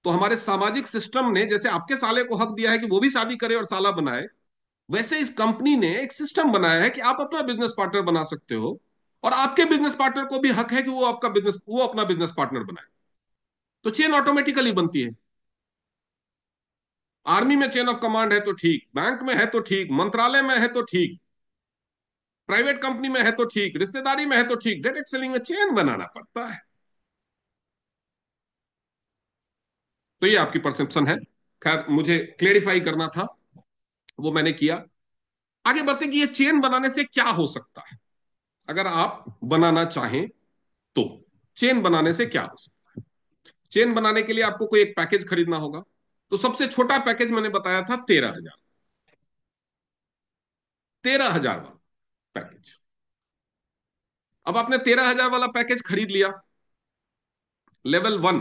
तो हमारे सामाजिक सिस्टम ने जैसे आपके साले को हक दिया है कि वो भी शादी करे और साला बनाए, वैसे इस कंपनी ने एक सिस्टम बनाया है कि आप अपना बिजनेस पार्टनर बना सकते हो, और आपके बिजनेस पार्टनर को भी हक है कि वो अपना बिजनेस पार्टनर बनाए। तो चेन ऑटोमेटिकली बनती है। आर्मी में चेन ऑफ कमांड है तो ठीक, बैंक में है तो ठीक, मंत्रालय में है तो ठीक, प्राइवेट कंपनी में है तो ठीक, रिश्तेदारी में है तो ठीक, डायरेक्ट सेलिंग में चेन बनाना पड़ता है। तो ये आपकी परसेप्शन है। खैर, मुझे क्लेरिफाई करना था, वो मैंने किया। आगे बढ़ते कि ये चेन बनाने से क्या हो सकता है, अगर आप बनाना चाहें तो। चेन बनाने से क्या हो सकता है? चेन बनाने के लिए आपको कोई एक पैकेज खरीदना होगा। तो सबसे छोटा पैकेज मैंने बताया था 13,000। 13,000 वाला पैकेज। अब आपने 13,000 वाला पैकेज खरीद लिया। लेवल वन,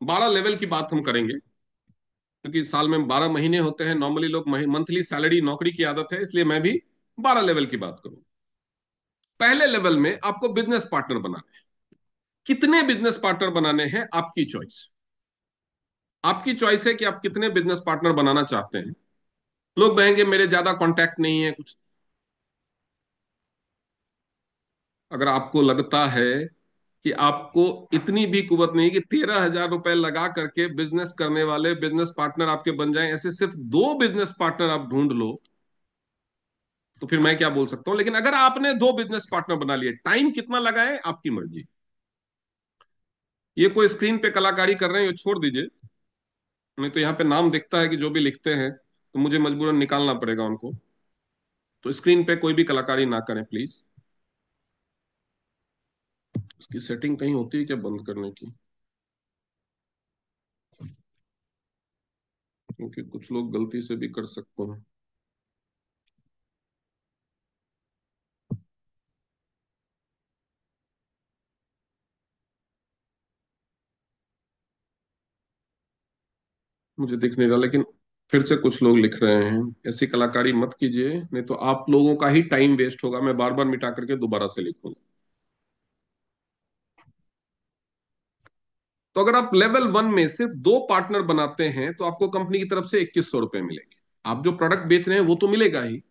12 लेवल की बात हम करेंगे, क्योंकि साल में 12 महीने होते हैं, नॉर्मली लोग मंथली सैलरी नौकरी की आदत है, इसलिए मैं भी 12 लेवल की बात करूं। पहले लेवल में आपको बिजनेस पार्टनर बनाने हैं। कितने बिजनेस पार्टनर बनाने हैं, आपकी चॉइस। आपकी चॉइस है कि आप कितने बिजनेस पार्टनर बनाना चाहते हैं। लोग कहेंगे मेरे ज्यादा कॉन्टैक्ट नहीं है कुछ। अगर आपको लगता है कि आपको इतनी भी कुवत नहीं कि 13,000 रुपए लगा करके बिजनेस करने वाले बिजनेस पार्टनर आपके बन जाएं, ऐसे सिर्फ 2 बिजनेस पार्टनर आप ढूंढ लो, तो फिर मैं क्या बोल सकता हूं। लेकिन अगर आपने 2 बिजनेस पार्टनर बना लिए, टाइम कितना लगाए आपकी मर्जी। ये कोई स्क्रीन पे कलाकारी कर रहे हैं, ये छोड़ दीजिए। नहीं तो यहाँ पे नाम दिखता है कि जो भी लिखते हैं, तो मुझे मजबूरन निकालना पड़ेगा उनको। तो स्क्रीन पे कोई भी कलाकारी ना करें प्लीज। इसकी सेटिंग कहीं होती है क्या बंद करने की? क्योंकि कुछ लोग गलती से भी कर सकते हैं। मुझे दिख नहीं रहा, लेकिन फिर से कुछ लोग लिख रहे हैं ऐसी कलाकारी मत कीजिए, नहीं तो आप लोगों का ही टाइम वेस्ट होगा, मैं बार बार मिटा करके दोबारा से लिखूंगा। तो अगर आप लेवल वन में सिर्फ 2 पार्टनर बनाते हैं तो आपको कंपनी की तरफ से 2100 रुपए मिलेंगे। आप जो प्रोडक्ट बेच रहे हैं वो तो मिलेगा ही।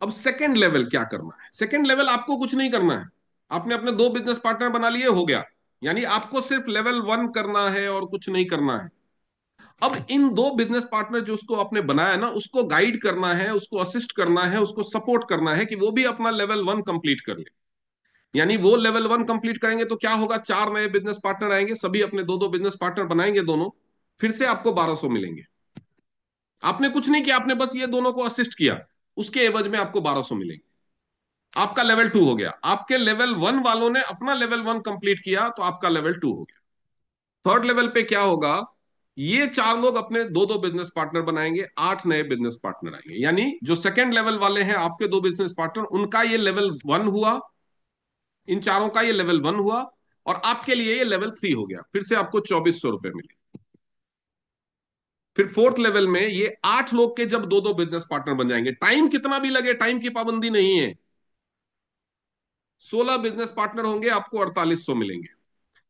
अब सेकंड लेवल क्या करना है? सेकंड लेवल आपको कुछ नहीं करना है। आपने अपने 2 बिजनेस पार्टनर बना लिए, हो गया। यानी आपको सिर्फ लेवल वन करना है और कुछ नहीं करना है। अब इन 2 बिजनेस पार्टनर जो उसको आपने बनाया ना, उसको गाइड करना है, उसको असिस्ट करना है, उसको सपोर्ट करना है कि वो भी अपना लेवल वन कंप्लीट कर ले। यानी वो लेवल वन कंप्लीट करेंगे तो क्या होगा, 4 नए बिजनेस पार्टनर आएंगे, सभी अपने 2 बिजनेस पार्टनर बनाएंगे दोनों, फिर से आपको 1,200 मिलेंगे। आपने कुछ नहीं किया, आपने बस ये दोनों को असिस्ट किया, उसके एवज में आपको 1,200 मिलेंगे। आपका लेवल टू हो गया। आपके लेवल वन वालों ने अपना लेवल वन कंप्लीट किया तो आपका लेवल टू हो गया। थर्ड लेवल पे क्या होगा, ये 4 लोग अपने 2 बिजनेस पार्टनर बनाएंगे, 8 नए बिजनेस पार्टनर आएंगे। यानी जो सेकंड लेवल वाले हैं आपके 2 बिजनेस पार्टनर, उनका ये लेवल वन हुआ, इन चारों का ये लेवल वन हुआ, और आपके लिए ये लेवल थ्री हो गया, फिर से आपको 2,400 रुपए मिले। फिर फोर्थ लेवल में ये 8 लोग के जब 2 बिजनेस पार्टनर बन जाएंगे, टाइम कितना भी लगे, टाइम की पाबंदी नहीं है। 16 बिजनेस पार्टनर होंगे, आपको 4,800 मिलेंगे।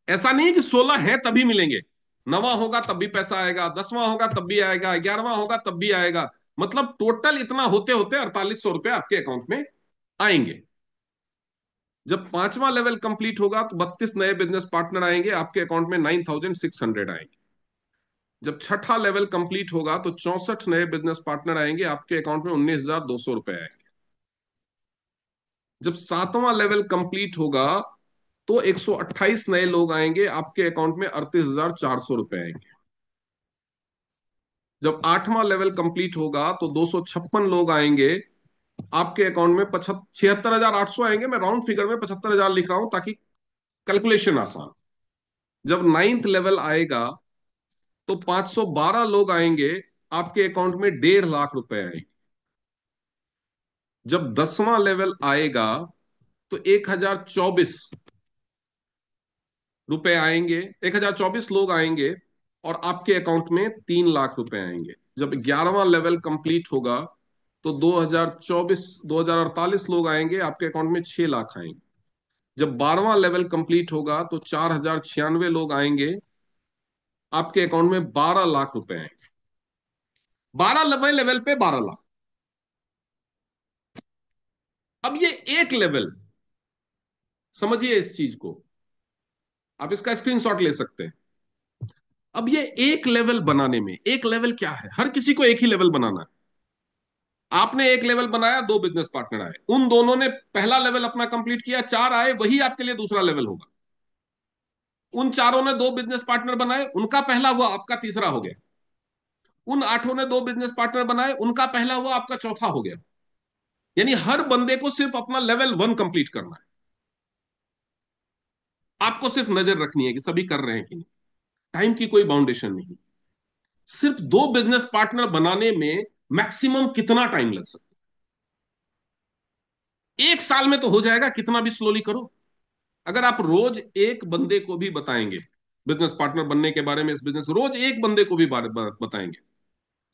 ऐसा नहीं है कि 16 है तभी मिलेंगे। नवा होगा तब भी पैसा आएगा, 10वां होगा तब भी आएगा, 11वां होगा तब भी आएगा। मतलब टोटल इतना होते होते 4,800 रुपए आपके अकाउंट में आएंगे। जब 5वां लेवल कंप्लीट होगा तो 32 नए बिजनेस पार्टनर आएंगे, आपके अकाउंट में 9,600 आएंगे। जब छठा लेवल कंप्लीट होगा तो 64 नए बिजनेस पार्टनर आएंगे, आपके अकाउंट में 19,200 रुपए आएंगे। जब 7वां लेवल कंप्लीट होगा तो 128 नए लोग आएंगे, आपके अकाउंट में 38,400 रुपए आएंगे। जब 8वां लेवल कंप्लीट होगा तो 256 लोग आएंगे, आपके अकाउंट में 76,800 आएंगे। मैं राउंड फिगर में 75,000 लिख रहा हूं ताकि कैलकुलेशन आसान। जब नाइन्थ लेवल आएगा तो 512 लोग आएंगे, आपके अकाउंट में 1,50,000 रुपए आएंगे। जब 10वां लेवल आएगा तो 1,024 रुपए आएंगे, 1,024 लोग आएंगे, और आपके अकाउंट में 3,00,000 रुपए आएंगे। जब 11वां लेवल कंप्लीट होगा तो 2,024 2,048 लोग आएंगे, आपके अकाउंट में 6 लाख आएंगे। जब 12वां लेवल कंप्लीट होगा तो 4096 लोग आएंगे, आपके अकाउंट में 12 लाख रुपए आएंगे। 12वें लेवल पे 12 लाख। अब ये एक लेवल, समझिए इस चीज को, आप इसका स्क्रीनशॉट ले सकते हैं। अब ये एक लेवल बनाने में, एक लेवल क्या है, हर किसी को एक ही लेवल बनाना है। आपने एक लेवल बनाया, दो बिजनेस पार्टनर आए, उन दोनों ने पहला लेवल अपना कंप्लीट किया, चार आए, वही आपके लिए दूसरा लेवल होगा। उन चारों ने दो बिजनेस पार्टनर बनाए, उनका पहला हुआ, आपका तीसरा हो गया। उन आठों ने दो बिजनेस पार्टनर बनाए, उनका पहला हुआ, आपका चौथा हो गया। यानी हर बंदे को सिर्फ अपना लेवल 1 कंप्लीट करना है। आपको सिर्फ नजर रखनी है कि सभी कर रहे हैं कि नहीं। टाइम की कोई बाउंडेशन नहीं। सिर्फ दो बिजनेस पार्टनर बनाने में मैक्सिमम कितना टाइम लग सकता है? एक साल में तो हो जाएगा, कितना भी स्लोली करो। अगर आप रोज एक बंदे को भी बताएंगे बिजनेस पार्टनर बनने के बारे में, इस बिजनेस रोज एक बंदे को भी बताएंगे,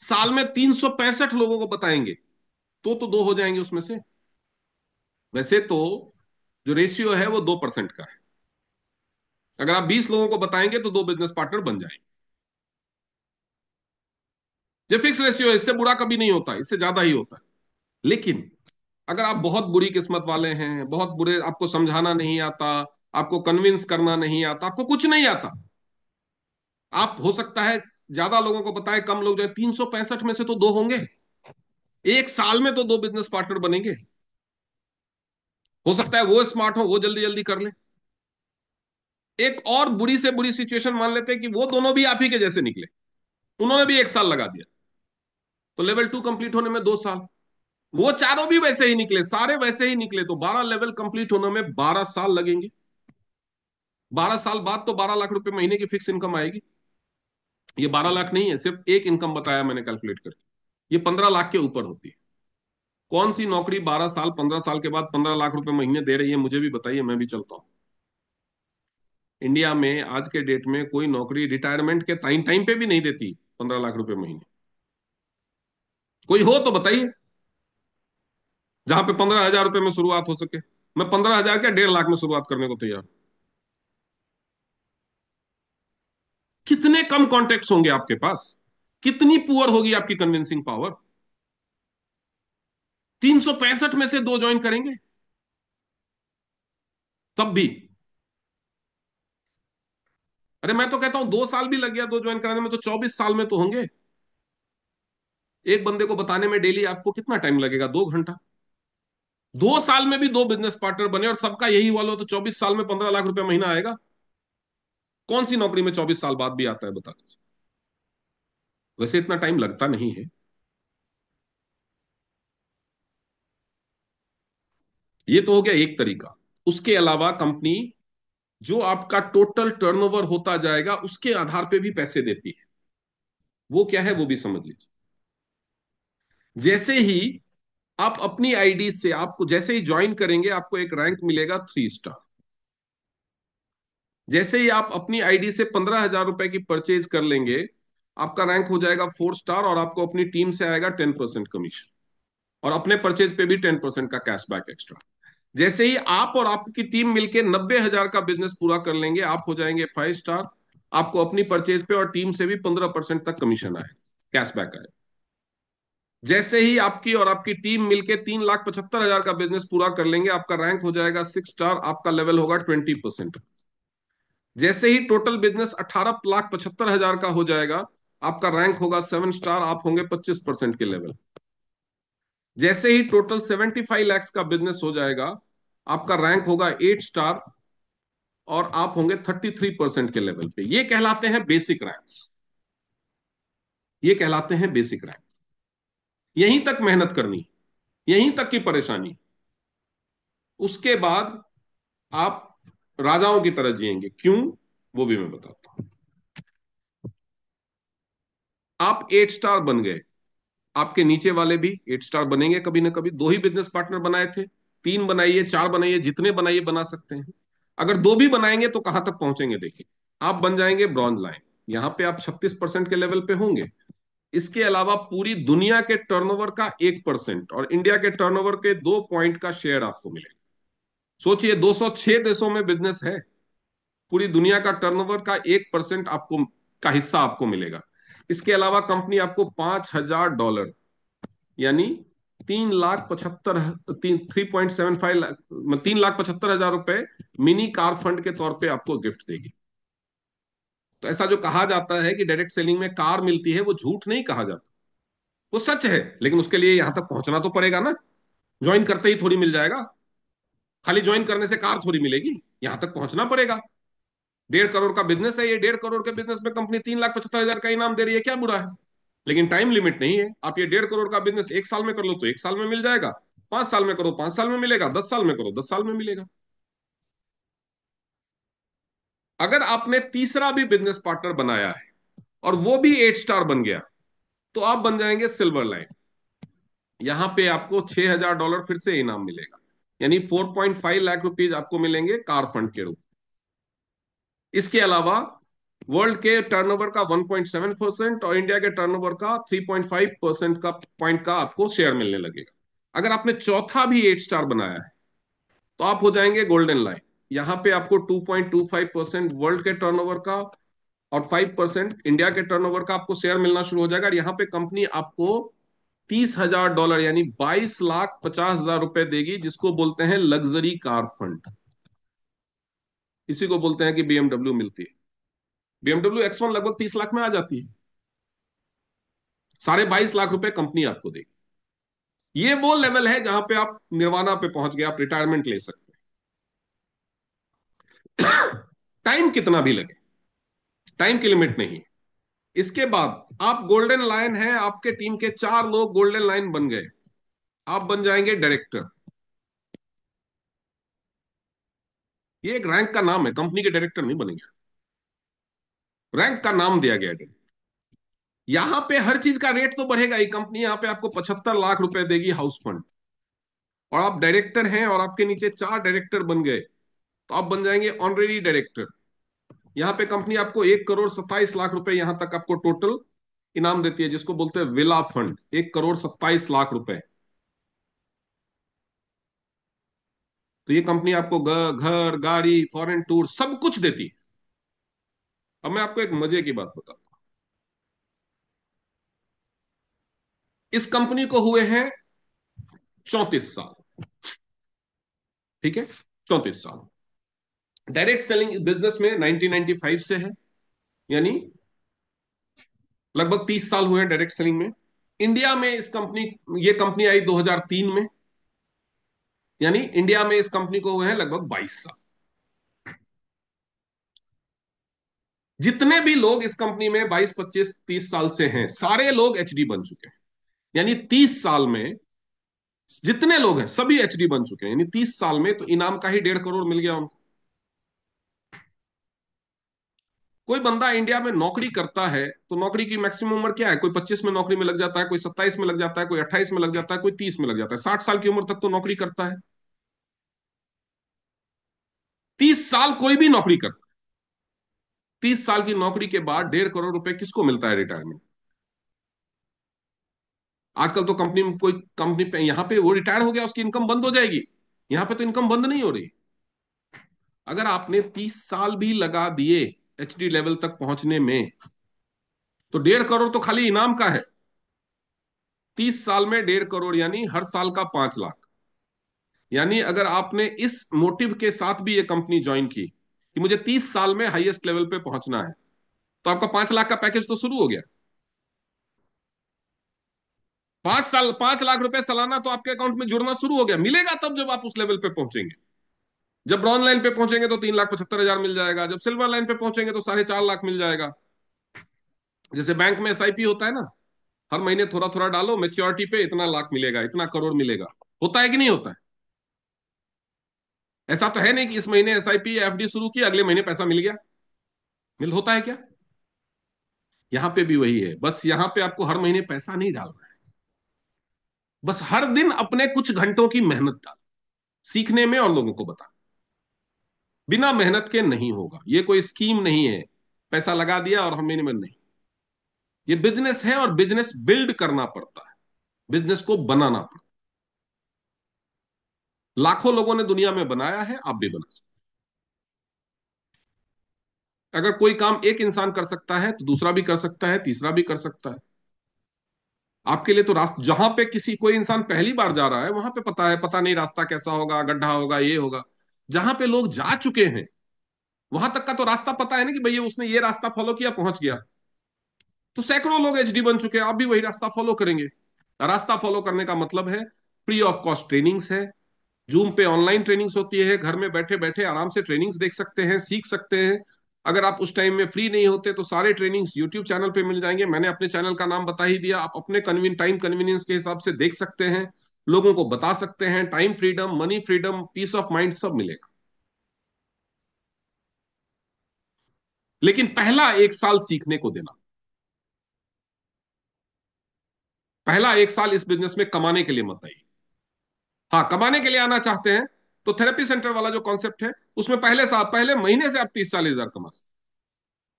साल में 365 लोगों को बताएंगे, तो दो हो जाएंगे उसमें से। वैसे तो जो रेशियो है वो 2% का है। अगर आप 20 लोगों को बताएंगे तो दो बिजनेस पार्टनर बन जाएंगे। ये फिक्स रेशियो है, इससे बुरा कभी नहीं होता, इससे ज्यादा ही होता है। लेकिन अगर आप बहुत बुरी किस्मत वाले हैं, बहुत बुरे, आपको समझाना नहीं आता, आपको कन्विंस करना नहीं आता, आपको कुछ नहीं आता, आप हो सकता है ज्यादा लोगों को बताए, कम लोग जो है, 365 में से तो दो होंगे। एक साल में तो दो बिजनेस पार्टनर बनेंगे। हो सकता है वो स्मार्ट हो, वो जल्दी जल्दी कर ले। एक और बुरी से बुरी सिचुएशन मान लेते हैं कि वो दोनों भी आप ही के जैसे निकले, उन्होंने भी एक साल लगा दिया, तो लेवल 2 कंप्लीट होने में 2 साल। वो चारों भी वैसे ही निकले, सारे वैसे ही निकले, तो 12 लेवल कंप्लीट होने में 12 साल लगेंगे। 12 साल बाद तो 12 लाख रुपए महीने की फिक्स इनकम आएगी। ये 12 लाख नहीं है, सिर्फ एक इनकम बताया मैंने कैलकुलेट करके, ये 15 लाख के ऊपर होती है। कौन सी नौकरी 12 साल 15 साल के बाद 15 लाख रुपए महीने दे रही है, मुझे भी बताइए, मैं भी चलता हूँ। इंडिया में आज के डेट में कोई नौकरी रिटायरमेंट के टाइम टाइम पे भी नहीं देती 15 लाख रुपए महीने। कोई हो तो बताइए, जहां पे 15,000 रुपए में शुरुआत हो सके। मैं 15,000 क्या 1.5 लाख में शुरुआत करने को तैयार। कितने कम कॉन्टेक्ट्स होंगे आपके पास, कितनी पुअर होगी आपकी कन्विंसिंग पावर। 365 में से दो ज्वाइन करेंगे तब भी। अरे मैं तो कहता हूं 2 साल भी लग गया दो ज्वाइन कराने में, तो 24 साल में तो होंगे। एक बंदे को बताने में डेली आपको कितना टाइम लगेगा, 2 घंटा। 2 साल में भी दो बिजनेस पार्टनर बने और सबका यही वाला हो, तो 24 साल में 15 लाख रुपए महीना आएगा। कौन सी नौकरी में 24 साल बाद भी आता है, बता दीजिए। वैसे इतना टाइम लगता नहीं है। ये तो हो गया एक तरीका। उसके अलावा कंपनी जो आपका टोटल टर्नओवर होता जाएगा उसके आधार पे भी पैसे देती है। वो क्या है वो भी समझ लीजिए। जैसे ही आप अपनी आईडी से, आपको जैसे ही ज्वाइन करेंगे आपको एक रैंक मिलेगा 3 स्टार। जैसे ही आप अपनी आईडी से 15,000 रुपए की परचेज कर लेंगे, आपका रैंक हो जाएगा 4 स्टार, और आपको अपनी टीम से आएगा 10% कमीशन, और अपने परचेज पे भी 10% का कैशबैक एक्स्ट्रा। जैसे ही आप और आपकी टीम मिलकर 90,000 का बिजनेस पूरा कर लेंगे, आप हो जाएंगे 5 स्टार। आपको अपनी परचेज पे और टीम से भी 15% तक कमीशन आए, कैशबैक आए। जैसे ही आपकी और आपकी टीम मिलके 3,75,000 का बिजनेस पूरा कर लेंगे, आपका रैंक हो जाएगा 6 स्टार, आपका लेवल होगा 20%। जैसे ही टोटल बिजनेस 18,75,000 का हो जाएगा, आपका रैंक होगा 7 स्टार, आप होंगे 25% के लेवल। जैसे ही टोटल 75 लाख का बिजनेस हो जाएगा, आपका रैंक होगा 8 स्टार, और आप होंगे 33% के लेवल पे। ये कहलाते हैं बेसिक रैंक्स। ये कहलाते हैं बेसिक रैंक। यहीं तक मेहनत करनी, यहीं तक की परेशानी। उसके बाद आप राजाओं की तरह जिएंगे। क्यों, वो भी मैं बताता हूं। आप 8 स्टार बन गए, आपके नीचे वाले भी 8 स्टार बनेंगे कभी ना कभी। दो ही बिजनेस पार्टनर बनाए थे, 3 बनाइए, 4 बनाइए, जितने बनाइए बना सकते हैं। अगर दो भी बनाएंगे तो कहां तक पहुंचेंगे देखिए। आप बन जाएंगे ब्रॉन्ज लाइन, यहां पे आप 36% के लेवल पे होंगे। इसके अलावा पूरी दुनिया के टर्नओवर का 1% और इंडिया के टर्नओवर के 2 पॉइंट का शेयर आपको मिलेगा। सोचिए 206 देशों में बिजनेस है, पूरी दुनिया का टर्नओवर का 1% आपको का हिस्सा आपको मिलेगा। इसके अलावा कंपनी आपको $5,000 यानी 3,75,000 3.75 लाख 3,75,000 रुपए मिनी कार फंड के तौर पे आपको गिफ्ट देगी। तो ऐसा जो कहा जाता है कि डायरेक्ट सेलिंग में कार मिलती है, वो झूठ नहीं कहा जाता, वो सच है। लेकिन उसके लिए यहां तक पहुंचना तो पड़ेगा ना, ज्वाइन करते ही थोड़ी मिल जाएगा। खाली ज्वाइन करने से कार थोड़ी मिलेगी, यहां तक पहुंचना पड़ेगा। 1.5 करोड़ का बिजनेस है ये, 1.5 करोड़ के बिजनेस में कंपनी 3,75,000 का इनाम दे रही है, क्या बुरा है। लेकिन टाइम लिमिट नहीं है, आप ये 1.5 करोड़ का बिजनेस 1 साल में कर लो तो 1 साल में मिल जाएगा, 5 साल में करो 5 साल में मिलेगा, 10 साल में करो 10 साल में मिलेगा। अगर आपने तीसरा भी बिजनेस पार्टनर बनाया है और वो भी 8 स्टार बन गया, तो आप बन जाएंगे सिल्वर लाइन। यहां पे आपको $6,000 फिर से इनाम मिलेगा, यानी 4.5 लाख रुपीज आपको मिलेंगे कार फंड के रूप। इसके अलावा वर्ल्ड के टर्नओवर का 1.7% और इंडिया के टर्नओवर का 3.5% का पॉइंट का आपको शेयर मिलने लगेगा। अगर आपने चौथा भी 8 स्टार बनाया है, तो आप हो जाएंगे गोल्डन लाइन। यहां पे आपको 2.25% वर्ल्ड के टर्नओवर का और 5% इंडिया के टर्नओवर का आपको शेयर मिलना शुरू हो जाएगा। और यहाँ पे कंपनी आपको $30,000 यानी 22,50,000 रुपए देगी, जिसको बोलते हैं लग्जरी कार फंड। इसी को बोलते हैं कि बीएमडब्ल्यू मिलती है। BMW X1 लगभग 30 लाख में आ जाती है। 22.5 लाख रुपए कंपनी आपको देगी। ये वो लेवल है जहां पे आप निर्वाणा पे पहुंच गए, आप रिटायरमेंट ले सकते हैं। टाइम कितना भी लगे, टाइम की लिमिट नहीं। इसके बाद आप गोल्डन लाइन है, आपके टीम के 4 लोग गोल्डन लाइन बन गए, आप बन जाएंगे डायरेक्टर। ये एक रैंक का नाम है, कंपनी के डायरेक्टर नहीं बनेंगे, रैंक का नाम दिया गया है। यहां पे हर चीज का रेट तो बढ़ेगा ही। कंपनी यहां पे आपको 75 लाख रुपए देगी हाउस फंड, और आप डायरेक्टर हैं और आपके नीचे 4 डायरेक्टर बन गए, तो आप बन जाएंगे ऑनरेरी डायरेक्टर। यहाँ पे कंपनी आपको 1,27,00,000 रुपए यहां तक आपको टोटल इनाम देती है, जिसको बोलते हैं विला फंड। 1,27,00,000 रुपए। तो ये कंपनी आपको घर गाड़ी फॉरेन टूर सब कुछ देती है। अब मैं आपको एक मजे की बात बताता हूँ। इस कंपनी को हुए हैं 34 साल। ठीक है, 34 साल। डायरेक्ट सेलिंग बिजनेस में 1995 से है, यानी लगभग 30 साल हुए हैं डायरेक्ट सेलिंग में। इंडिया में ये कंपनी आई 2003 में, यानी इंडिया में इस कंपनी को हुए हैं लगभग 22 साल। जितने भी लोग इस कंपनी में 22 25 30 साल से हैं, सारे लोग एचडी बन चुके हैं। यानी 30 साल में जितने लोग हैं सभी एचडी बन चुके हैं, यानी 30 साल में तो इनाम का ही 1.5 करोड़ मिल गया उनको। कोई बंदा इंडिया में नौकरी करता है तो नौकरी की मैक्सिमम उम्र क्या है? कोई 25 में नौकरी में लग जाता है, कोई 27 में लग जाता है, कोई 28 में लग जाता है, कोई 30 में लग जाता है। 60 साल की उम्र तक तो नौकरी करता है। 30 साल कोई भी नौकरी करता है। 30 साल की नौकरी के बाद 1.5 करोड़ रुपए किसको मिलता है रिटायरमेंट? आजकल तो कंपनी में कोई कंपनी पे यहां पे वो रिटायर हो गया, उसकी इनकम बंद हो जाएगी। यहां पे तो इनकम बंद नहीं हो रही। अगर आपने 30 साल भी लगा दिए एचडी लेवल तक पहुंचने में, तो 1.5 करोड़ तो खाली इनाम का है। 30 साल में 1.5 करोड़ यानी हर साल का 5 लाख। यानी अगर आपने इस मोटिव के साथ भी ये कंपनी ज्वाइन की कि मुझे 30 साल में हाईएस्ट लेवल पे पहुंचना है, तो आपका 5 लाख का पैकेज तो शुरू हो गया। 5 साल 5 लाख रुपए सालाना तो आपके अकाउंट में जुड़ना शुरू हो गया। मिलेगा तब जब आप उस लेवल पे पहुंचेंगे। जब ब्रॉन्ज लाइन पे पहुंचेंगे तो 3,75,000 मिल जाएगा, जब सिल्वर लाइन पे पहुंचेंगे तो 4.5 लाख मिल जाएगा। जैसे बैंक में एसआईपी होता है ना, हर महीने थोड़ा थोड़ा डालो, मेच्योरिटी पे इतना लाख मिलेगा, इतना करोड़ मिलेगा। होता है कि नहीं होता है? ऐसा तो है नहीं कि इस महीने एसआईपी या एफडी शुरू की, अगले महीने पैसा मिल गया। मिल होता है क्या? यहां पे भी वही है, बस यहां पे आपको हर महीने पैसा नहीं डालना है। बस हर दिन अपने कुछ घंटों की मेहनत डाल, सीखने में और लोगों को बता। बिना मेहनत के नहीं होगा, ये कोई स्कीम नहीं है पैसा लगा दिया और हम महीने में नहीं। ये बिजनेस है और बिजनेस बिल्ड करना पड़ता है, बिजनेस को बनाना पड़ता है। लाखों लोगों ने दुनिया में बनाया है, आप भी बना सकते। अगर कोई काम एक इंसान कर सकता है तो दूसरा भी कर सकता है, तीसरा भी कर सकता है। आपके लिए तो रास्ता, जहां पे किसी कोई इंसान पहली बार जा रहा है वहां पे पता है, पता नहीं रास्ता कैसा होगा, गड्ढा होगा, ये होगा। जहां पे लोग जा चुके हैं वहां तक का तो रास्ता पता है ना, कि भैया उसने ये रास्ता फॉलो किया, पहुंच गया। तो सैकड़ों लोग एचडी बन चुके हैं, आप भी वही रास्ता फॉलो करेंगे। रास्ता फॉलो करने का मतलब है फ्री ऑफ कॉस्ट ट्रेनिंग्स है। जूम पे ऑनलाइन ट्रेनिंग्स होती है, घर में बैठे बैठे आराम से ट्रेनिंग्स देख सकते हैं, सीख सकते हैं। अगर आप उस टाइम में फ्री नहीं होते तो सारे ट्रेनिंग्स यूट्यूब चैनल पे मिल जाएंगे। मैंने अपने चैनल का नाम बता ही दिया, आप अपने टाइम कन्वीनियंस के हिसाब से देख सकते हैं, लोगों को बता सकते हैं। Time freedom, money freedom, peace of mind सब मिलेगा। लेकिन पहला 1 साल सीखने को देना। पहला 1 साल इस बिजनेस में कमाने के लिए मत आइए। हाँ, कमाने के लिए आना चाहते हैं तो थेरेपी सेंटर वाला जो कॉन्सेप्ट है, उसमें पहले साल, पहले महीने से आप 30-40 हजार कमा सकते हैं।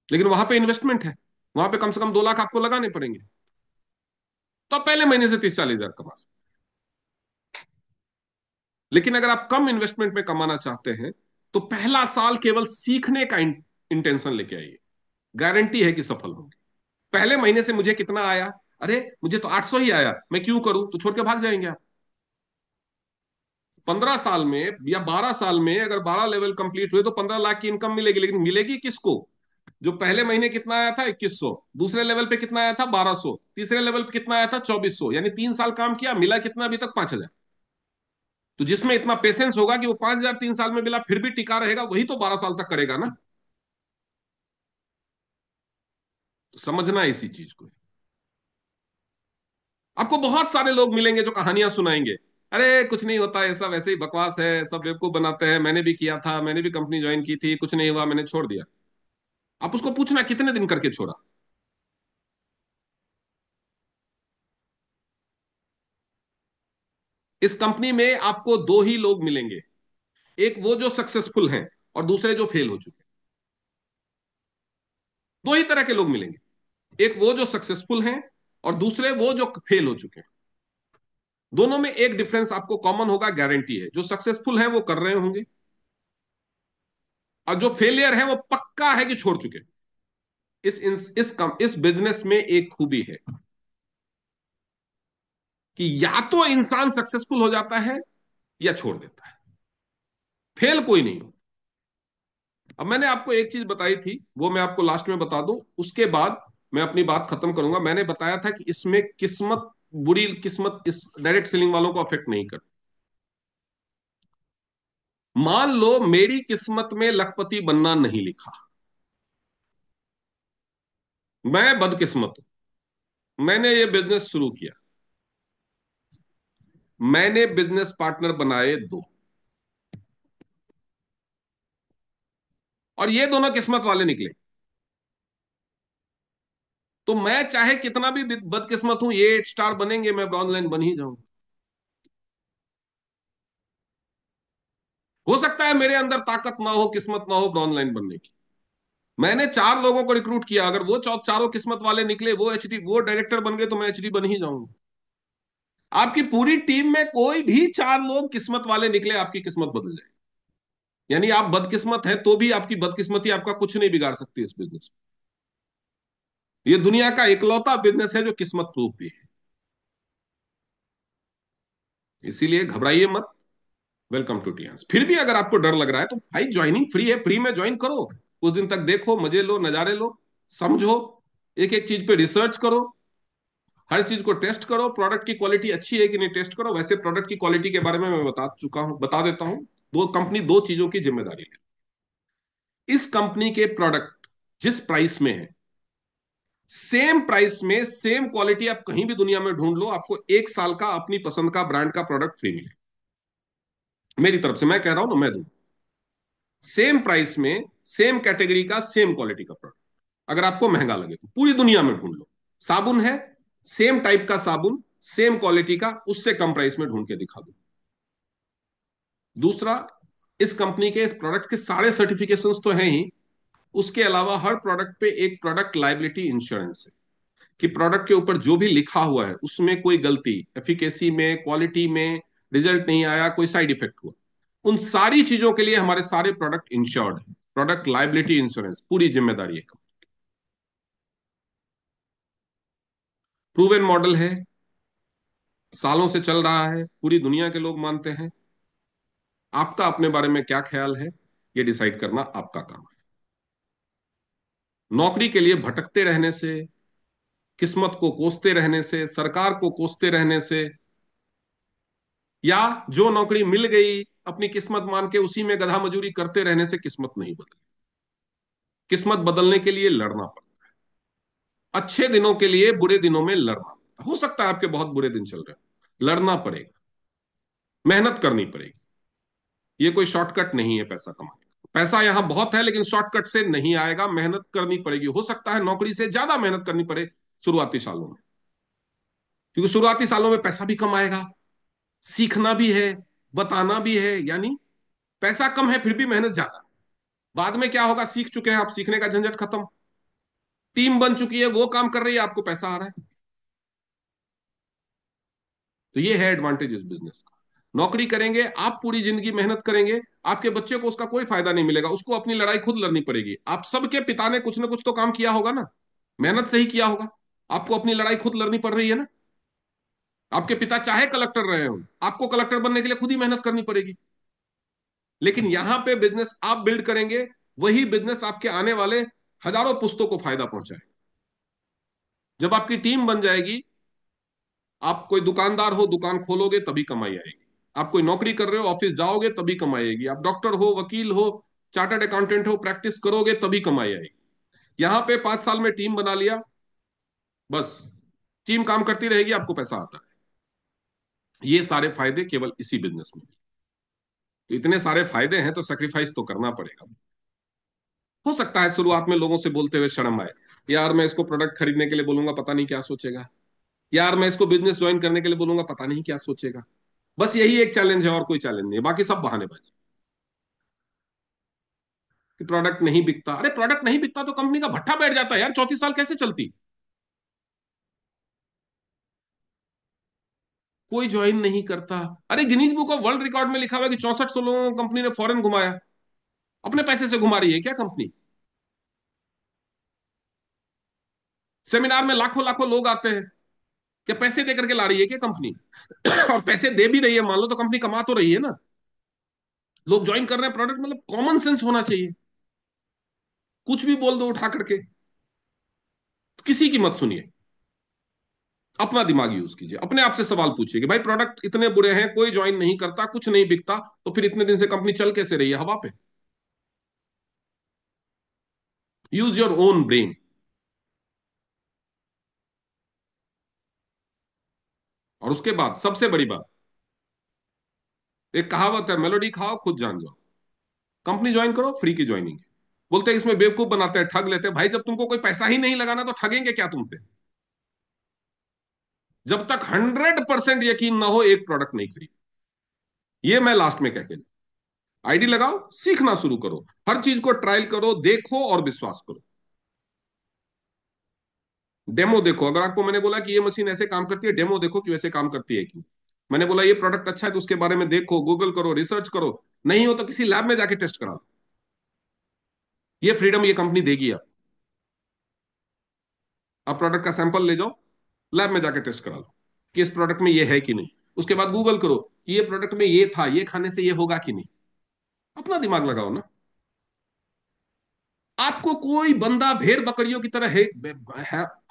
लेकिन वहां पे इन्वेस्टमेंट है, वहां पे कम से कम 2 लाख आपको लगाने पड़ेंगे, तो आप पहले महीने से 30-40 हजार कमा सकते हैं। लेकिन अगर आप कम इन्वेस्टमेंट में कमाना चाहते हैं तो पहला साल केवल सीखने का इंटेंशन लेके आइए, गारंटी है कि सफल होंगे। पहले महीने से मुझे कितना आया, अरे मुझे तो 800 ही आया, मैं क्यों करूं, तो छोड़ के भाग जाएंगे आप। 15 साल में या 12 साल में अगर 12 लेवल कंप्लीट हुए तो 15 लाख की इनकम मिलेगी, लेकिन मिलेगी किसको? जो पहले महीने कितना आया था 2100, दूसरे लेवल पे कितना आया था 1200, तीसरे लेवल पे कितना आया था 2400, यानी 3 साल काम किया, मिला कितना अभी तक 5000। तो जिसमें इतना पेशेंस होगा कि वो 5000 3 साल में मिला फिर भी टिका रहेगा, वही तो 12 साल तक करेगा ना। तो समझना है इसी चीज को। आपको बहुत सारे लोग मिलेंगे जो कहानियां सुनाएंगे, अरे कुछ नहीं होता, ये सब ऐसे ही बकवास है, सब बेवकूफ बनाते हैं, मैंने भी किया था, मैंने भी कंपनी ज्वाइन की थी, कुछ नहीं हुआ, मैंने छोड़ दिया। आप उसको पूछना कितने दिन करके छोड़ा। इस कंपनी में आपको दो ही लोग मिलेंगे, एक वो जो सक्सेसफुल हैं और दूसरे जो फेल हो चुके हैं। दो ही तरह के लोग मिलेंगे, एक वो जो सक्सेसफुल हैं और दूसरे वो जो फेल हो चुके हैं। दोनों में एक डिफरेंस आपको कॉमन होगा, गारंटी है, जो सक्सेसफुल है वो कर रहे होंगे, और जो फेलियर है वो पक्का है कि छोड़ चुके हैं। इस बिजनेस में एक खूबी है कि या तो इंसान सक्सेसफुल हो जाता है या छोड़ देता है, फेल कोई नहीं हो। अब मैंने आपको एक चीज बताई थी, वो मैं आपको लास्ट में बता दूं, उसके बाद मैं अपनी बात खत्म करूंगा। मैंने बताया था कि इसमें किस्मत, बुरी किस्मत इस डायरेक्ट सेलिंग वालों को अफेक्ट नहीं कर। मान लो मेरी किस्मत में लखपति बनना नहीं लिखा, मैं बदकिस्मत हूं, मैंने ये बिजनेस शुरू किया, मैंने बिजनेस पार्टनर बनाए दो, और ये दोनों किस्मत वाले निकले, तो मैं चाहे कितना भी बदकिस्मत हूं, ये 8 स्टार बनेंगे, मैं ऑनलाइन बन ही जाऊंगा। हो सकता है मेरे अंदर ताकत ना हो, किस्मत ना हो ऑनलाइन बनने की। मैंने 4 लोगों को रिक्रूट किया, अगर वो चारों किस्मत वाले निकले, वो डायरेक्टर बन गए, तो मैं एचडी बन ही जाऊंगा। आपकी पूरी टीम में कोई भी 4 लोग किस्मत वाले निकले, आपकी किस्मत बदल जाए। यानी आप बदकिस्मत है तो भी आपकी बदकिस्मती आपका कुछ नहीं बिगाड़ सकती इस बिजनेस में। ये दुनिया का इकलौता बिजनेस है जो किस्मत प्रूफ भी है। इसीलिए घबराइए मत। Welcome to Tiens. फिर भी अगर आपको डर लग रहा है तो भाई, ज्वाइनिंग फ्री है, फ्री में ज्वाइन करो, कुछ दिन तक देखो, मजे लो, नजारे लो, समझो, एक एक चीज पे रिसर्च करो, हर चीज को टेस्ट करो, प्रोडक्ट की क्वालिटी अच्छी है कि नहीं टेस्ट करो। वैसे प्रोडक्ट की क्वालिटी के बारे में मैं बता चुका हूं, बता देता हूं। दो चीजों की जिम्मेदारी है। इस कंपनी के प्रोडक्ट जिस प्राइस में है, सेम प्राइस में सेम क्वालिटी आप कहीं भी दुनिया में ढूंढ लो, आपको 1 साल का अपनी पसंद का ब्रांड का प्रोडक्ट फ्री मिले। मेरी तरफ से मैं कह रहा हूं ना, मैं दूं। सेम प्राइस में सेम कैटेगरी का सेम क्वालिटी का प्रोडक्ट, अगर आपको महंगा लगे तो पूरी दुनिया में ढूंढ लो। साबुन है, सेम टाइप का साबुन, सेम क्वालिटी का, उससे कम प्राइस में ढूंढ के दिखा दो। दूसरा, इस कंपनी के इस प्रोडक्ट के सारे सर्टिफिकेशंस तो हैं ही, उसके अलावा हर प्रोडक्ट पे एक प्रोडक्ट लाइबिलिटी इंश्योरेंस है, कि प्रोडक्ट के ऊपर जो भी लिखा हुआ है उसमें कोई गलती, एफिकेसी में, क्वालिटी में, रिजल्ट नहीं आया, कोई साइड इफेक्ट हुआ, उन सारी चीजों के लिए हमारे सारे प्रोडक्ट इंश्योर्ड है। प्रोडक्ट लाइबिलिटी इंश्योरेंस, पूरी जिम्मेदारी है। प्रूवन मॉडल है, सालों से चल रहा है, पूरी दुनिया के लोग मानते हैं। आपका अपने बारे में क्या ख्याल है, ये डिसाइड करना आपका काम है। नौकरी के लिए भटकते रहने से, किस्मत को कोसते रहने से, सरकार को कोसते रहने से, या जो नौकरी मिल गई अपनी किस्मत मान के उसी में गधा मजूरी करते रहने से किस्मत नहीं बदली। किस्मत बदलने के लिए लड़ना पड़ता। अच्छे दिनों के लिए बुरे दिनों में लड़ना पड़ता। हो सकता है आपके बहुत बुरे दिन चल रहे हो, लड़ना पड़ेगा, मेहनत करनी पड़ेगी। ये कोई शॉर्टकट नहीं है पैसा कमाने का। पैसा यहां बहुत है लेकिन शॉर्टकट से नहीं आएगा, मेहनत करनी पड़ेगी। हो सकता है नौकरी से ज्यादा मेहनत करनी पड़े शुरुआती सालों में, क्योंकि शुरुआती सालों में पैसा भी कम आएगा, सीखना भी है, बताना भी है, यानी पैसा कम है फिर भी मेहनत ज्यादा। बाद में क्या होगा, सीख चुके हैं आप, सीखने का झंझट खत्म, टीम बन चुकी है, वो काम कर रही है, आपको पैसा आ रहा है। तो ये है एडवांटेज इस बिजनेस का। नौकरी करेंगे आप, पूरी जिंदगी मेहनत करेंगे, आपके बच्चे को उसका कोई फायदा नहीं मिलेगा, उसको अपनी लड़ाई खुद लड़नी पड़ेगी। आप सबके पिता ने कुछ ना कुछ तो काम किया होगा ना, मेहनत से ही किया होगा। आपको अपनी लड़ाई खुद लड़नी पड़ रही है ना। आपके पिता चाहे कलेक्टर रहे हो, आपको कलेक्टर बनने के लिए खुद ही मेहनत करनी पड़ेगी। लेकिन यहां पे बिजनेस आप बिल्ड करेंगे, वही बिजनेस आपके आने वाले हजारों पुश्तों को फायदा पहुंचाए। जब आपकी टीम बन जाएगी, आप कोई दुकानदार हो, दुकान खोलोगे तभी कमाई आएगी। आप कोई नौकरी कर रहे हो, ऑफिस जाओगे तभी कमाई आएगी। आप डॉक्टर हो, वकील हो, चार्टर्ड अकाउंटेंट हो, प्रैक्टिस करोगे तभी कमाई आएगी। यहां पे 5 साल में टीम बना लिया, बस टीम काम करती रहेगी, आपको पैसा आता है। ये सारे फायदे केवल इसी बिजनेस में। तो इतने सारे फायदे हैं तो सेक्रीफाइस तो करना पड़ेगा। हो सकता है शुरुआत में लोगों से बोलते हुए शर्म आए, यार मैं इसको प्रोडक्ट खरीदने के लिए बोलूंगा पता नहीं क्या सोचेगा, यार मैं इसको बिजनेस ज्वाइन करने के लिए बोलूंगा पता नहीं क्या सोचेगा। बस यही एक चैलेंज है और कोई चैलेंज नहीं है, बाकी सब बहानेबाजी। कि प्रोडक्ट नहीं बिकता, अरे प्रोडक्ट नहीं बिकता तो कंपनी का भट्ठा बैठ जाता है यार, 34 साल कैसे चलती। कोई ज्वाइन नहीं करता। अरे Guinness book of world record में लिखा हुआ है कि 6400 लोगों को कंपनी ने फॉरेन घुमाया। अपने पैसे से घुमा रही है क्या कंपनी। सेमिनार में लाखों लाखों लोग आते हैं, क्या पैसे दे करके ला रही है क्या कंपनी। और पैसे दे भी रही है मान लो, तो कंपनी कमा तो रही है ना। लोग ज्वाइन कर रहे हैं प्रोडक्ट, मतलब कॉमन सेंस होना चाहिए। कुछ भी बोल दो उठा करके, किसी की मत सुनिए, अपना दिमाग यूज कीजिए, अपने आप से सवाल पूछिए कि भाई प्रोडक्ट इतने बुरे हैं, कोई ज्वाइन नहीं करता, कुछ नहीं बिकता, तो फिर इतने दिन से कंपनी चल कैसे रही है हवा पे। Use your own brain. और उसके बाद सबसे बड़ी बात, एक कहावत है, मेलोडी खाओ खुद जान जाओ। कंपनी ज्वाइन करो, फ्री की ज्वाइनिंग है। बोलते हैं इसमें बेवकूफ बनाते हैं, ठग लेते हैं। भाई जब तुमको कोई पैसा ही नहीं लगाना तो ठगेंगे क्या तुमसे। जब तक 100% यकीन ना हो, एक प्रोडक्ट नहीं खरीद। ये मैं लास्ट में कह के, आईडी लगाओ, सीखना शुरू करो, हर चीज को ट्रायल करो, देखो और विश्वास करो। डेमो देखो, अगर आपको मैंने बोला कि ये मशीन ऐसे काम करती है, डेमो देखो कि वैसे काम करती है कि। मैंने बोला ये प्रोडक्ट अच्छा है तो उसके बारे में देखो, गूगल करो, रिसर्च करो। नहीं हो तो किसी लैब में जाके टेस्ट करा लो। ये फ्रीडम ये कंपनी देगी आप प्रोडक्ट का सैंपल ले जाओ, लैब में जाके टेस्ट करा लो कि इस प्रोडक्ट में ये है कि नहीं। उसके बाद गूगल करो कि ये प्रोडक्ट में ये था, ये खाने से ये होगा कि नहीं। अपना दिमाग लगाओ ना। आपको कोई बंदा भेड़ बकरियों की तरह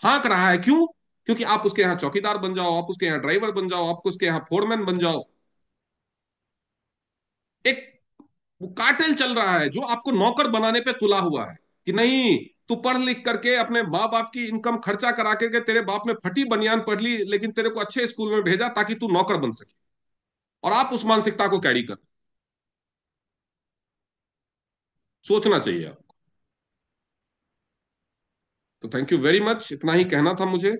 हाँक रहा है, क्यों? क्योंकि आप उसके यहाँ चौकीदार बन जाओ, आप उसके यहाँ ड्राइवर बन जाओ, आप उसके यहाँ फोरमैन बन जाओ। एक कार्टेल चल रहा है जो आपको नौकर बनाने पे तुला हुआ है कि नहीं, तू पढ़ लिख करके अपने माँ बाप की इनकम खर्चा करा करके, तेरे बाप ने फटी बनियान पढ़ ली लेकिन तेरे को अच्छे स्कूल में भेजा ताकि तू नौकर बन सके। और आप उस मानसिकता को कैरी कर, सोचना चाहिए आपको। तो थैंक यू वेरी मच, इतना ही कहना था मुझे।